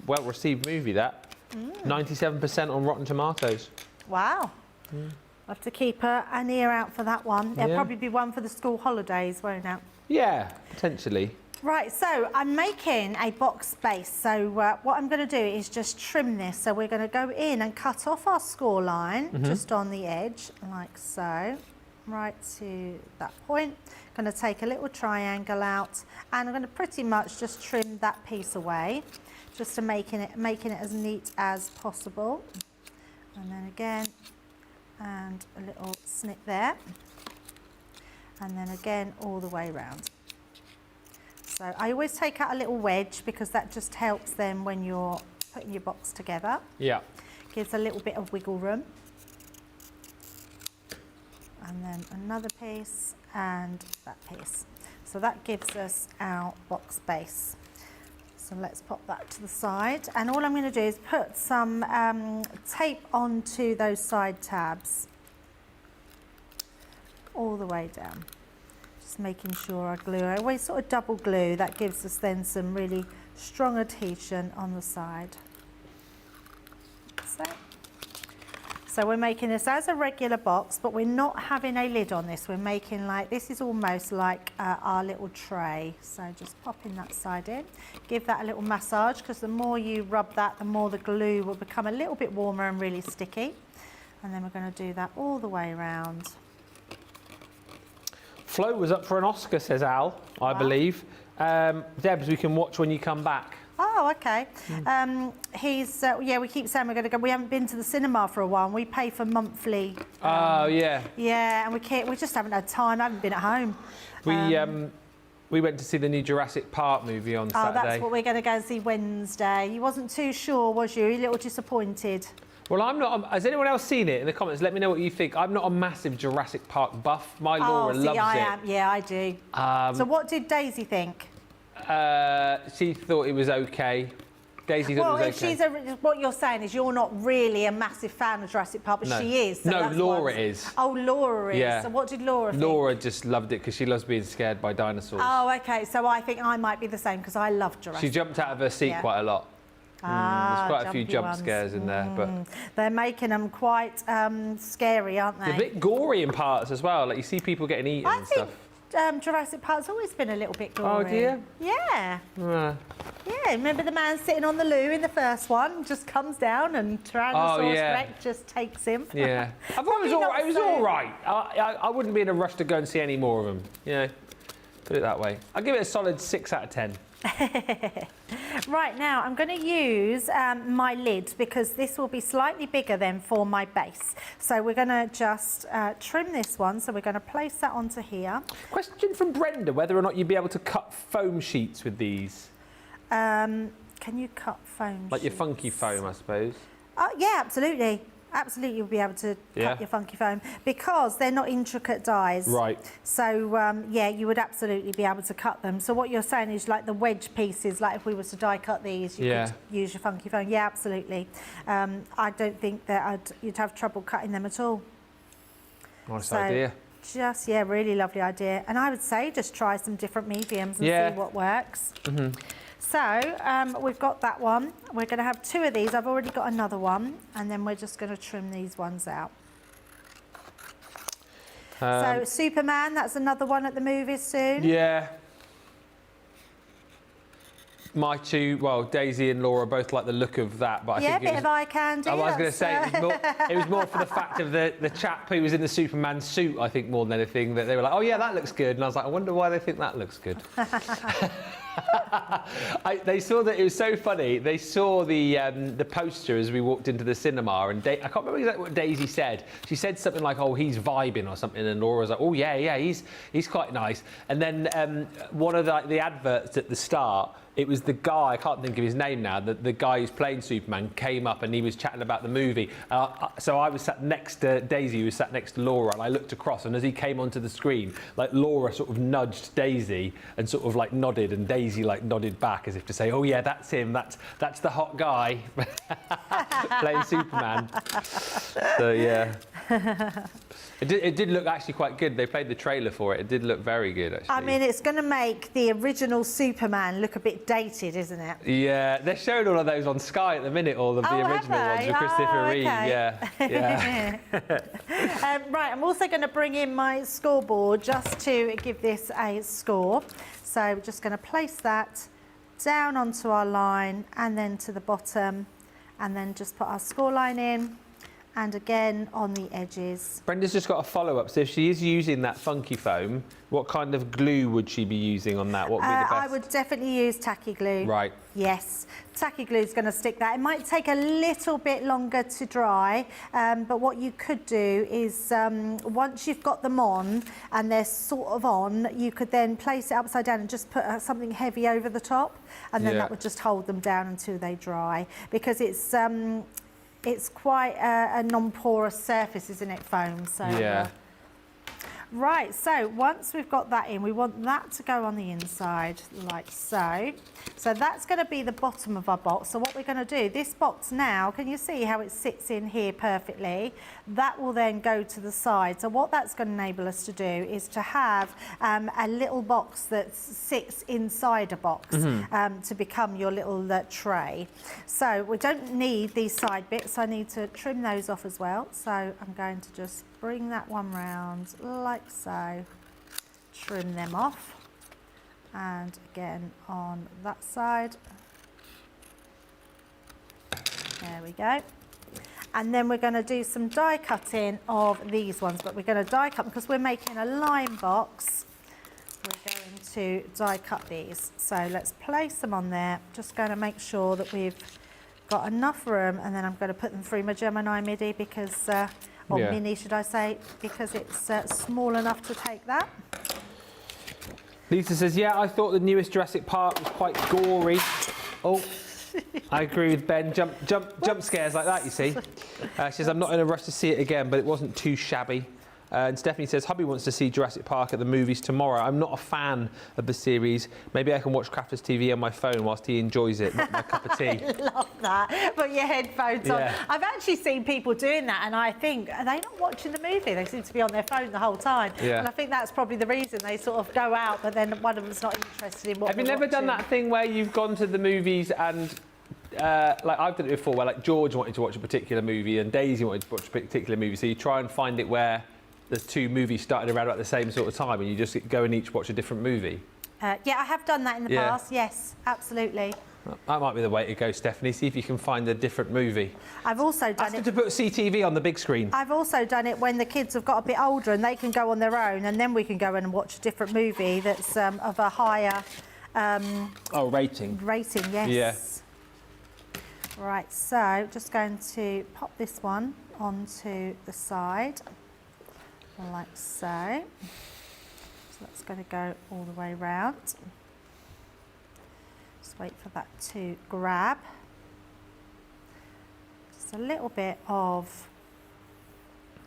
well-received movie, that. 97% on Rotten Tomatoes. Wow. I'll have to keep an ear out for that one. There'll probably be one for the school holidays, won't it? Yeah, potentially. Right, so I'm making a box base. So what I'm going to do is just trim this. So we're going to go in and cut off our score line just on the edge, like so, right to that point. Going to take a little triangle out, and I'm going to pretty much just trim that piece away, just to making it as neat as possible. And then again, and a little snip there, and then again all the way around. So I always take out a little wedge because that just helps them when you're putting your box together. Yeah. Gives a little bit of wiggle room. And then another piece and that piece. So that gives us our box base. So let's pop that to the side. And all I'm going to do is put some tape onto those side tabs all the way down. Just making sure I glue. I always sort of double glue. That gives us then some really strong adhesion on the side. So we're making this as a regular box, but we're not having a lid on this. We're making like, this is almost like our little tray. So just popping that side in. Give that a little massage, because the more you rub that, the more the glue will become a little bit warmer and really sticky. And then we're going to do that all the way around. Flo was up for an Oscar, says Al, I believe. Debs, we can watch when you come back. Oh, okay. Yeah, we keep saying we're going to go. We haven't been to the cinema for a while, and we pay for monthly. Oh, yeah. Yeah, and we just haven't had time. I haven't been at home. We went to see the new Jurassic Park movie on Saturday. Oh, that's what we're going to go and see Wednesday. You wasn't too sure, was you? A little disappointed. Well, I'm not. Has anyone else seen it in the comments? Let me know what you think. I'm not a massive Jurassic Park buff. My Laura loves I it. am. Yeah, I do. So what did Daisy think? She thought it was okay. Daisy thought it was okay. What you're saying is you're not really a massive fan of Jurassic Park, but she is. So no, Laura is. Oh, Laura is. Yeah. So what did Laura think? Laura just loved it because she loves being scared by dinosaurs. Oh, okay. So I think I might be the same because I love Jurassic Park. She jumped out of her seat quite a lot. There's quite a few jump scares in there, but they're making them quite scary, aren't they? They're a bit gory in parts as well. Like you see people getting eaten and stuff. Jurassic Park's always been a little bit gory. Oh dear. Yeah. Yeah. Remember the man sitting on the loo in the first one? Just comes down and Tyrannosaurus Rex just takes him. Yeah. I thought it was all right. I wouldn't be in a rush to go and see any more of them. You know, put it that way. I'll give it a solid 6 out of 10. Right, now I'm going to use my lid because this will be slightly bigger than for my base. So we're going to just trim this one. So we're going to place that onto here. Question from Brenda, whether or not you'd be able to cut foam sheets with these. Can you cut foam sheets? Like your funky foam, I suppose. Yeah, absolutely. Absolutely, you'll be able to cut your funky foam because they're not intricate dies. Right. So, yeah, you would absolutely be able to cut them. So what you're saying is like the wedge pieces, like if we were to die cut these, you could use your funky foam. Yeah, absolutely. I don't think that you'd have trouble cutting them at all. Nice idea. Just, yeah, really lovely idea. And I would say just try some different mediums and see what works. So we've got that one. We're going to have 2 of these. I've already got another one. And then we're just going to trim these ones out. So Superman, that's another one at the movies soon. Yeah. My 2, well, Daisy and Laura both like the look of that, but I think a bit of eye candy. I was going to say it was more for the fact of the chap who was in the Superman suit, I think, more than anything, that they were like, oh yeah, that looks good. And I was like, I wonder why they think that looks good. They saw that, it was so funny. They saw the poster as we walked into the cinema, and I can't remember exactly what Daisy said. She said something like, "Oh, he's vibing" or something, and Laura was like, "Oh yeah, he's quite nice." And then one of the adverts at the start, it was the guy, I can't think of his name now, the guy who's playing Superman came up and he was chatting about the movie. So I was sat next to Daisy, who was sat next to Laura, and I looked across, and as he came onto the screen, like Laura sort of nudged Daisy and sort of like nodded, and Daisy like nodded back as if to say, oh yeah, that's him, that's the hot guy playing Superman. So yeah. It did look actually quite good. They played the trailer for it. It did look very good, actually. I mean, it's going to make the original Superman look a bit dated, isn't it? Yeah, they're showing all of those on Sky at the minute, all of the original ones with Christopher Reeve. Okay. Yeah. Right, I'm also going to bring in my scoreboard just to give this a score. So we're just going to place that down onto our line and then to the bottom, and then just put our score line in. And again on the edges. Brenda's just got a follow-up. So if she is using that funky foam, what kind of glue would she be using on that? What would be the best? I would definitely use tacky glue. Right. Yes, tacky glue is going to stick that. It might take a little bit longer to dry, but what you could do is once you've got them on and they're sort of on, you could then place it upside down and just put something heavy over the top, and then that would just hold them down until they dry, because it's quite a non-porous surface, isn't it, foam? So, yeah. Right, so once we've got that in, we want that to go on the inside, like so. So that's going to be the bottom of our box. So what we're going to do, this box now, can you see how it sits in here perfectly? That will then go to the side. So what that's going to enable us to do is to have a little box that sits inside a box to become your little tray. So we don't need these side bits. I need to trim those off as well. So I'm going to just bring that one round like so, trim them off, and again on that side. There we go. And then we're going to do some die cutting of these ones, but we're going to die cut because we're making a line box. We're going to die cut these. So let's place them on there. Just going to make sure that we've got enough room, and then I'm going to put them through my Gemini MIDI because or mini, should I say, because it's small enough to take that. Lisa says, yeah, I thought the newest Jurassic Park was quite gory. Oh, I agree with Ben. Jump scares like that, you see. She says, I'm not in a rush to see it again, but it wasn't too shabby. And Stephanie says, hubby wants to see Jurassic Park at the movies tomorrow. I'm not a fan of the series. Maybe I can watch Crafters TV on my phone whilst he enjoys it. Not my cup of tea. I love that. Put your headphones on. I've actually seen people doing that, and I think, are they not watching the movie? They seem to be on their phone the whole time. Yeah. And I think that's probably the reason they sort of go out, but then one of them's not interested in what Have you never done that thing where you've gone to the movies and like I've done it before, where like George wanted to watch a particular movie and Daisy wanted to watch a particular movie, so you try and find it where the two movies started around about the same sort of time and you just go and each watch a different movie? Yeah, I have done that in the past, yes, absolutely. That might be the way to go, Stephanie. See if you can find a different movie. I've also done Ask them to put CTV on the big screen. I've also done it when the kids have got a bit older and they can go on their own, and then we can go in and watch a different movie that's of a higher... rating. Rating, yes. Yeah. Right, so just going to pop this one onto the side, like so. So that's going to go all the way round. Just wait for that to grab. Just a little bit of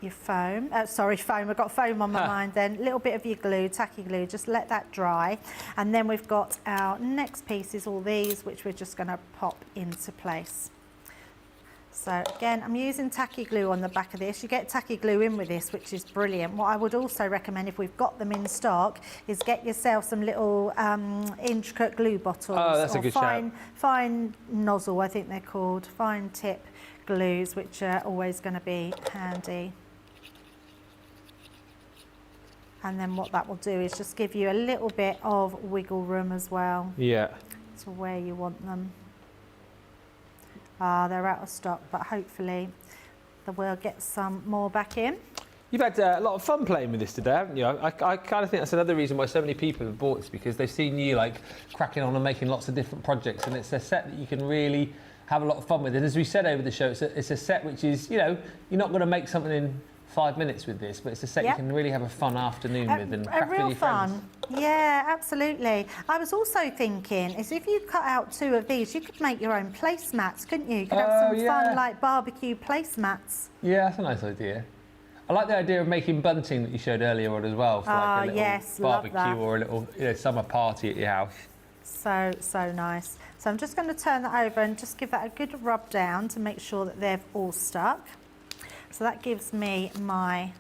your foam. Sorry, foam. I've got foam on my mind then. A little bit of your glue, tacky glue. Just let that dry. And then we've got our next pieces, all these, which we're just going to pop into place. So again, I'm using tacky glue on the back of this. You get tacky glue in with this, which is brilliant. What I would also recommend, if we've got them in stock, is get yourself some little intricate glue bottles. Oh, that's a good shout. Fine nozzle, I think they're called, fine tip glues, which are always going to be handy. And then what that will do is just give you a little bit of wiggle room as well. Yeah. To where you want them. They're out of stock, but hopefully we'll get some more back in. You've had a lot of fun playing with this today, haven't you? I kind of think that's another reason why so many people have bought this, because they've seen you like cracking on and making lots of different projects, and it's a set that you can really have a lot of fun with. And as we said over the show, it's a set which is, you know, you're not going to make something in 5 minutes with this, but it's a set you can really have a fun afternoon with and craft with your friends. Fun. Yeah, absolutely. I was also thinking, is if you cut out 2 of these, you could make your own placemats, couldn't you? You could have some fun, like, barbecue placemats. Yeah, that's a nice idea. I like the idea of making bunting that you showed earlier on as well, for like a little barbecue or a little summer party at your house. So nice. So I'm just going to turn that over and just give that a good rub down to make sure that they've all stuck. So that gives me my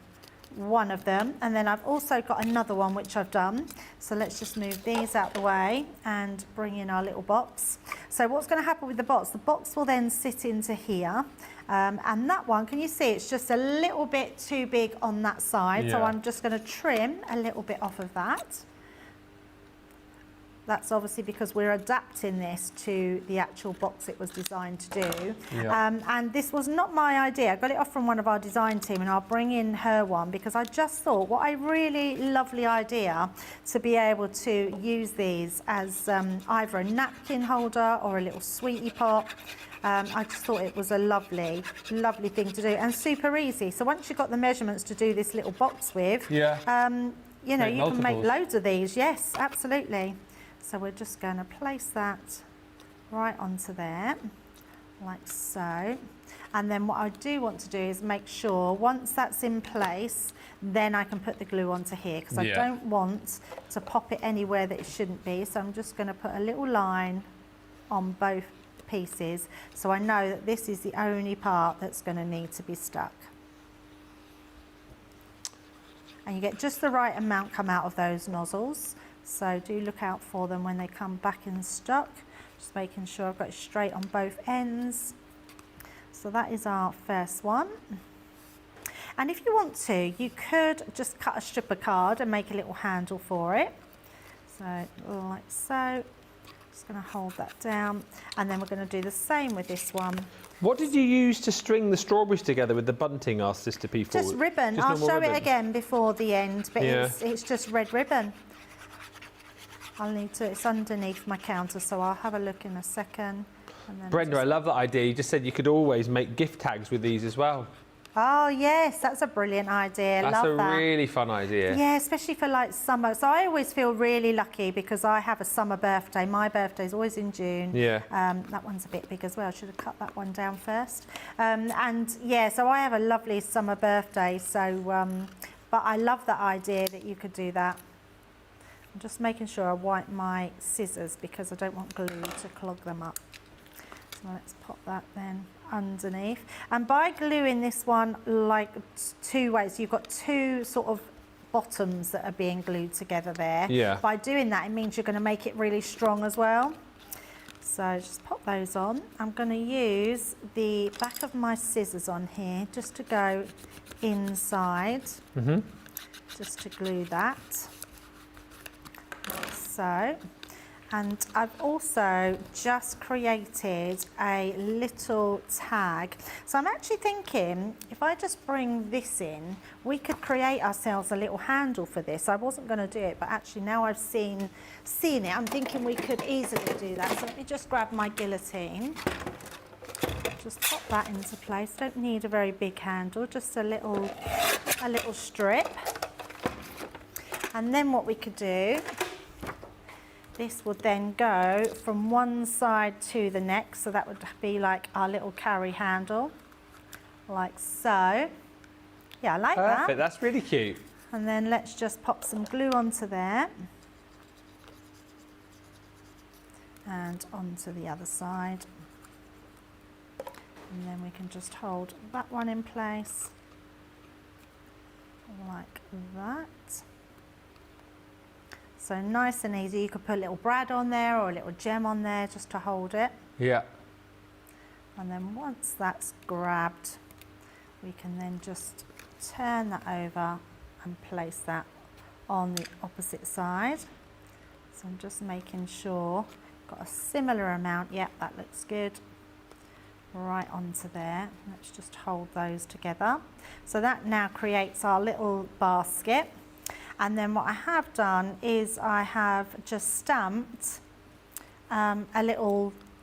one of them, and then I've also got another one which I've done. So let's just move these out the way and bring in our little box. So what's going to happen with the box will then sit into here, and that one, can you see it's just a little bit too big on that side, so I'm just going to trim a little bit off of that. That's obviously because we're adapting this to the actual box it was designed to do. And this was not my idea. I got it off from one of our design team, and I'll bring in her one because I just thought what a really lovely idea to be able to use these as either a napkin holder or a little sweetie pot. I just thought it was a lovely, lovely thing to do and super easy. So once you've got the measurements to do this little box with, you know, you can make loads of these. Yes, absolutely. So we're just going to place that right onto there, like so. And then what I do want to do is make sure once that's in place, then I can put the glue onto here, because I don't want to pop it anywhere that it shouldn't be. So I'm just going to put a little line on both pieces, so I know that this is the only part that's going to need to be stuck. And you get just the right amount come out of those nozzles. So do look out for them when they come back in stock. Just making sure I've got it straight on both ends. So that is our first one. And if you want to, you could just cut a strip of card and make a little handle for it. So like so. Just going to hold that down. And then we're going to do the same with this one. What did you use to string the strawberries together with the bunting, asked Sister P4? Just ribbon. I'll show it again before the end, but it's just red ribbon. I'll need to, it's underneath my counter, so I'll have a look in a second. And then Brenda, I love that idea. You just said you could always make gift tags with these as well. Oh yes, that's a brilliant idea. That's Love that. a really fun idea. Yeah, especially for like summer. So I always feel really lucky because I have a summer birthday. My birthday's always in June. Yeah. That one's a bit big as well. I should have cut that one down first. And yeah, so I have a lovely summer birthday. So, but I love that idea that you could do that. I'm just making sure I wipe my scissors because I don't want glue to clog them up. So let's pop that then underneath. And by gluing this one like two ways, you've got two sort of bottoms that are being glued together there. Yeah. By doing that, it means you're going to make it really strong as well. So just pop those on. I'm going to use the back of my scissors on here just to go inside, just to glue that. Like so. And I've also just created a little tag. So I'm actually thinking if I just bring this in, we could create ourselves a little handle for this. I wasn't going to do it, but actually now I've seen it, I'm thinking we could easily do that. So let me just grab my guillotine. Just pop that into place. Don't need a very big handle, just a little strip. And then what we could do, this would then go from one side to the next, so that would be like our little carry handle, like so. Yeah, I like that. Perfect, that's really cute. And then let's just pop some glue onto there. And onto the other side. And then we can just hold that one in place, like that. So nice and easy. You could put a little brad on there or a little gem on there just to hold it. Yeah. And then once that's grabbed, we can then just turn that over and place that on the opposite side. So I'm just making sure, got a similar amount. Yep, that looks good. Right onto there. Let's just hold those together. So that now creates our little basket. And then what I have done is I have just stamped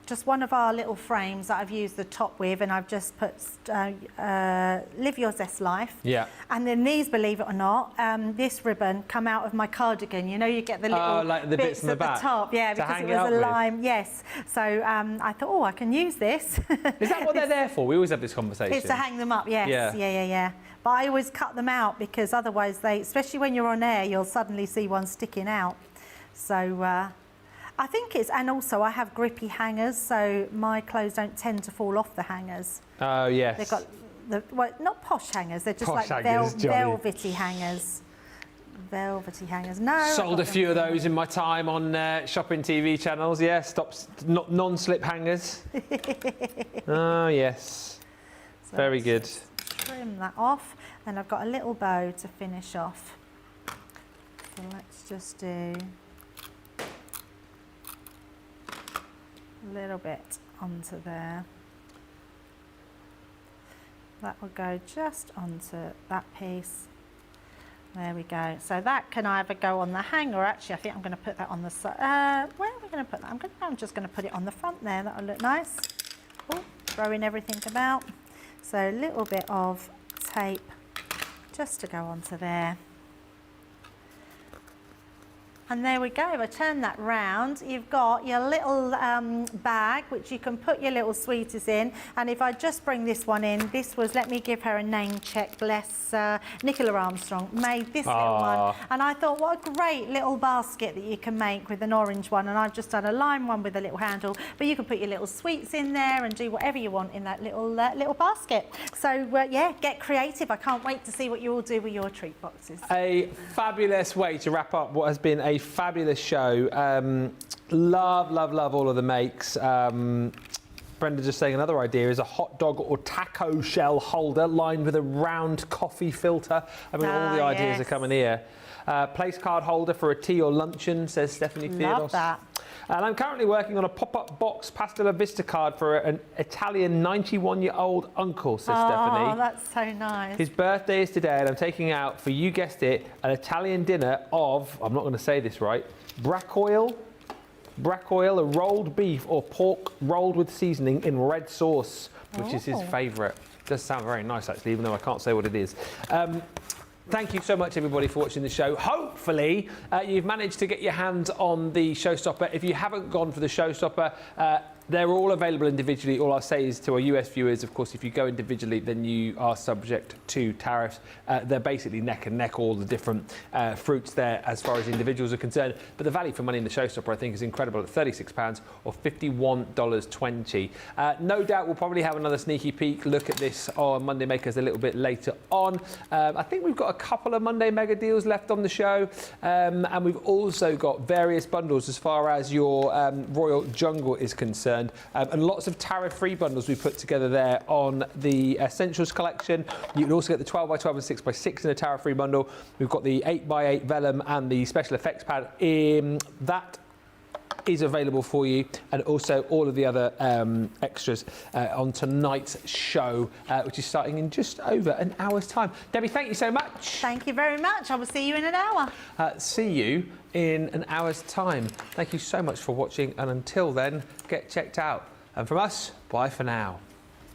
just one of our little frames that I've used the top with, and I've just put Live Your Zest Life. Yeah. And then these, believe it or not, this ribbon come out of my cardigan. You know, you get the little like the bits on the at back the top. Yeah, because it was a lime. Yes. So I thought, oh, I can use this. Is that what they're there for? We always have this conversation. It's to hang them up, yes. Yeah. But I always cut them out because otherwise they, especially when you're on air, you'll suddenly see one sticking out. So I think it's, and also I have grippy hangers, so my clothes don't tend to fall off the hangers. Oh, yes. They've got well, not posh hangers, they're just Posh like hangers, Johnny. velvety hangers. Velvety hangers. No. Sold a few of those in my time on shopping TV channels. Yeah, not non-slip hangers. Oh yes, So very good. let's trim that off, and I've got a little bow to finish off. So let's just do a little bit onto there. That will go just onto that piece. There we go. So that can either go on the hanger. Actually, I think I'm going to put that on the side. Where are we going to put that? I'm just going to put it on the front there. That'll look nice. Oh, throwing everything about. So a little bit of tape just to go onto there. And there we go. I turn that round. You've got your little bag, which you can put your little sweeties in. And if I just bring this one in, this was, let me give her a name check, bless Nicola Armstrong, made this little one. And I thought, what a great little basket that you can make with an orange one. And I've just done a lime one with a little handle. But you can put your little sweets in there and do whatever you want in that little little basket. So, yeah, get creative. I can't wait to see what you all do with your treat boxes. A fabulous way to wrap up what has been a fabulous show. Love all of the makes. Brenda just saying another idea is a hot dog or taco shell holder lined with a round coffee filter. I mean, all the ideas are coming here. Place card holder for a tea or luncheon, says Stephanie Theodos. Love that. And I'm currently working on a pop-up box Pasta La Vista card for an Italian 91-year-old uncle, says Stephanie. Oh, that's so nice. His birthday is today, and I'm taking out, for you guessed it, an Italian dinner of, I'm not going to say this right, braccoil, a rolled beef or pork rolled with seasoning in red sauce, which is his favourite. Does sound very nice, actually, even though I can't say what it is. Thank you so much, everybody, for watching the show. Hopefully, you've managed to get your hands on the Showstopper. If you haven't gone for the Showstopper, they're all available individually. All I'll say is to our US viewers, of course, if you go individually, then you are subject to tariffs. They're basically neck and neck, all the different fruits there as far as individuals are concerned. But the value for money in the Showstopper, I think, is incredible at £36 or $51.20. No doubt we'll probably have another sneaky peek look at this on Monday Makers a little bit later on. I think we've got a couple of Monday Mega deals left on the show. And we've also got various bundles as far as your Royal Jungle is concerned. And lots of tariff-free bundles we put together there on the Essentials collection. You can also get the 12x12 and 6x6 in a tariff-free bundle. We've got the 8x8 vellum and the special effects pad. That is available for you, and also all of the other extras on tonight's show, which is starting in just over an hour's time. Debbie, thank you so much. Thank you very much. I will see you in an hour. See you in an hour's time. Thank you so much for watching, and until then, get checked out. And from us, bye for now.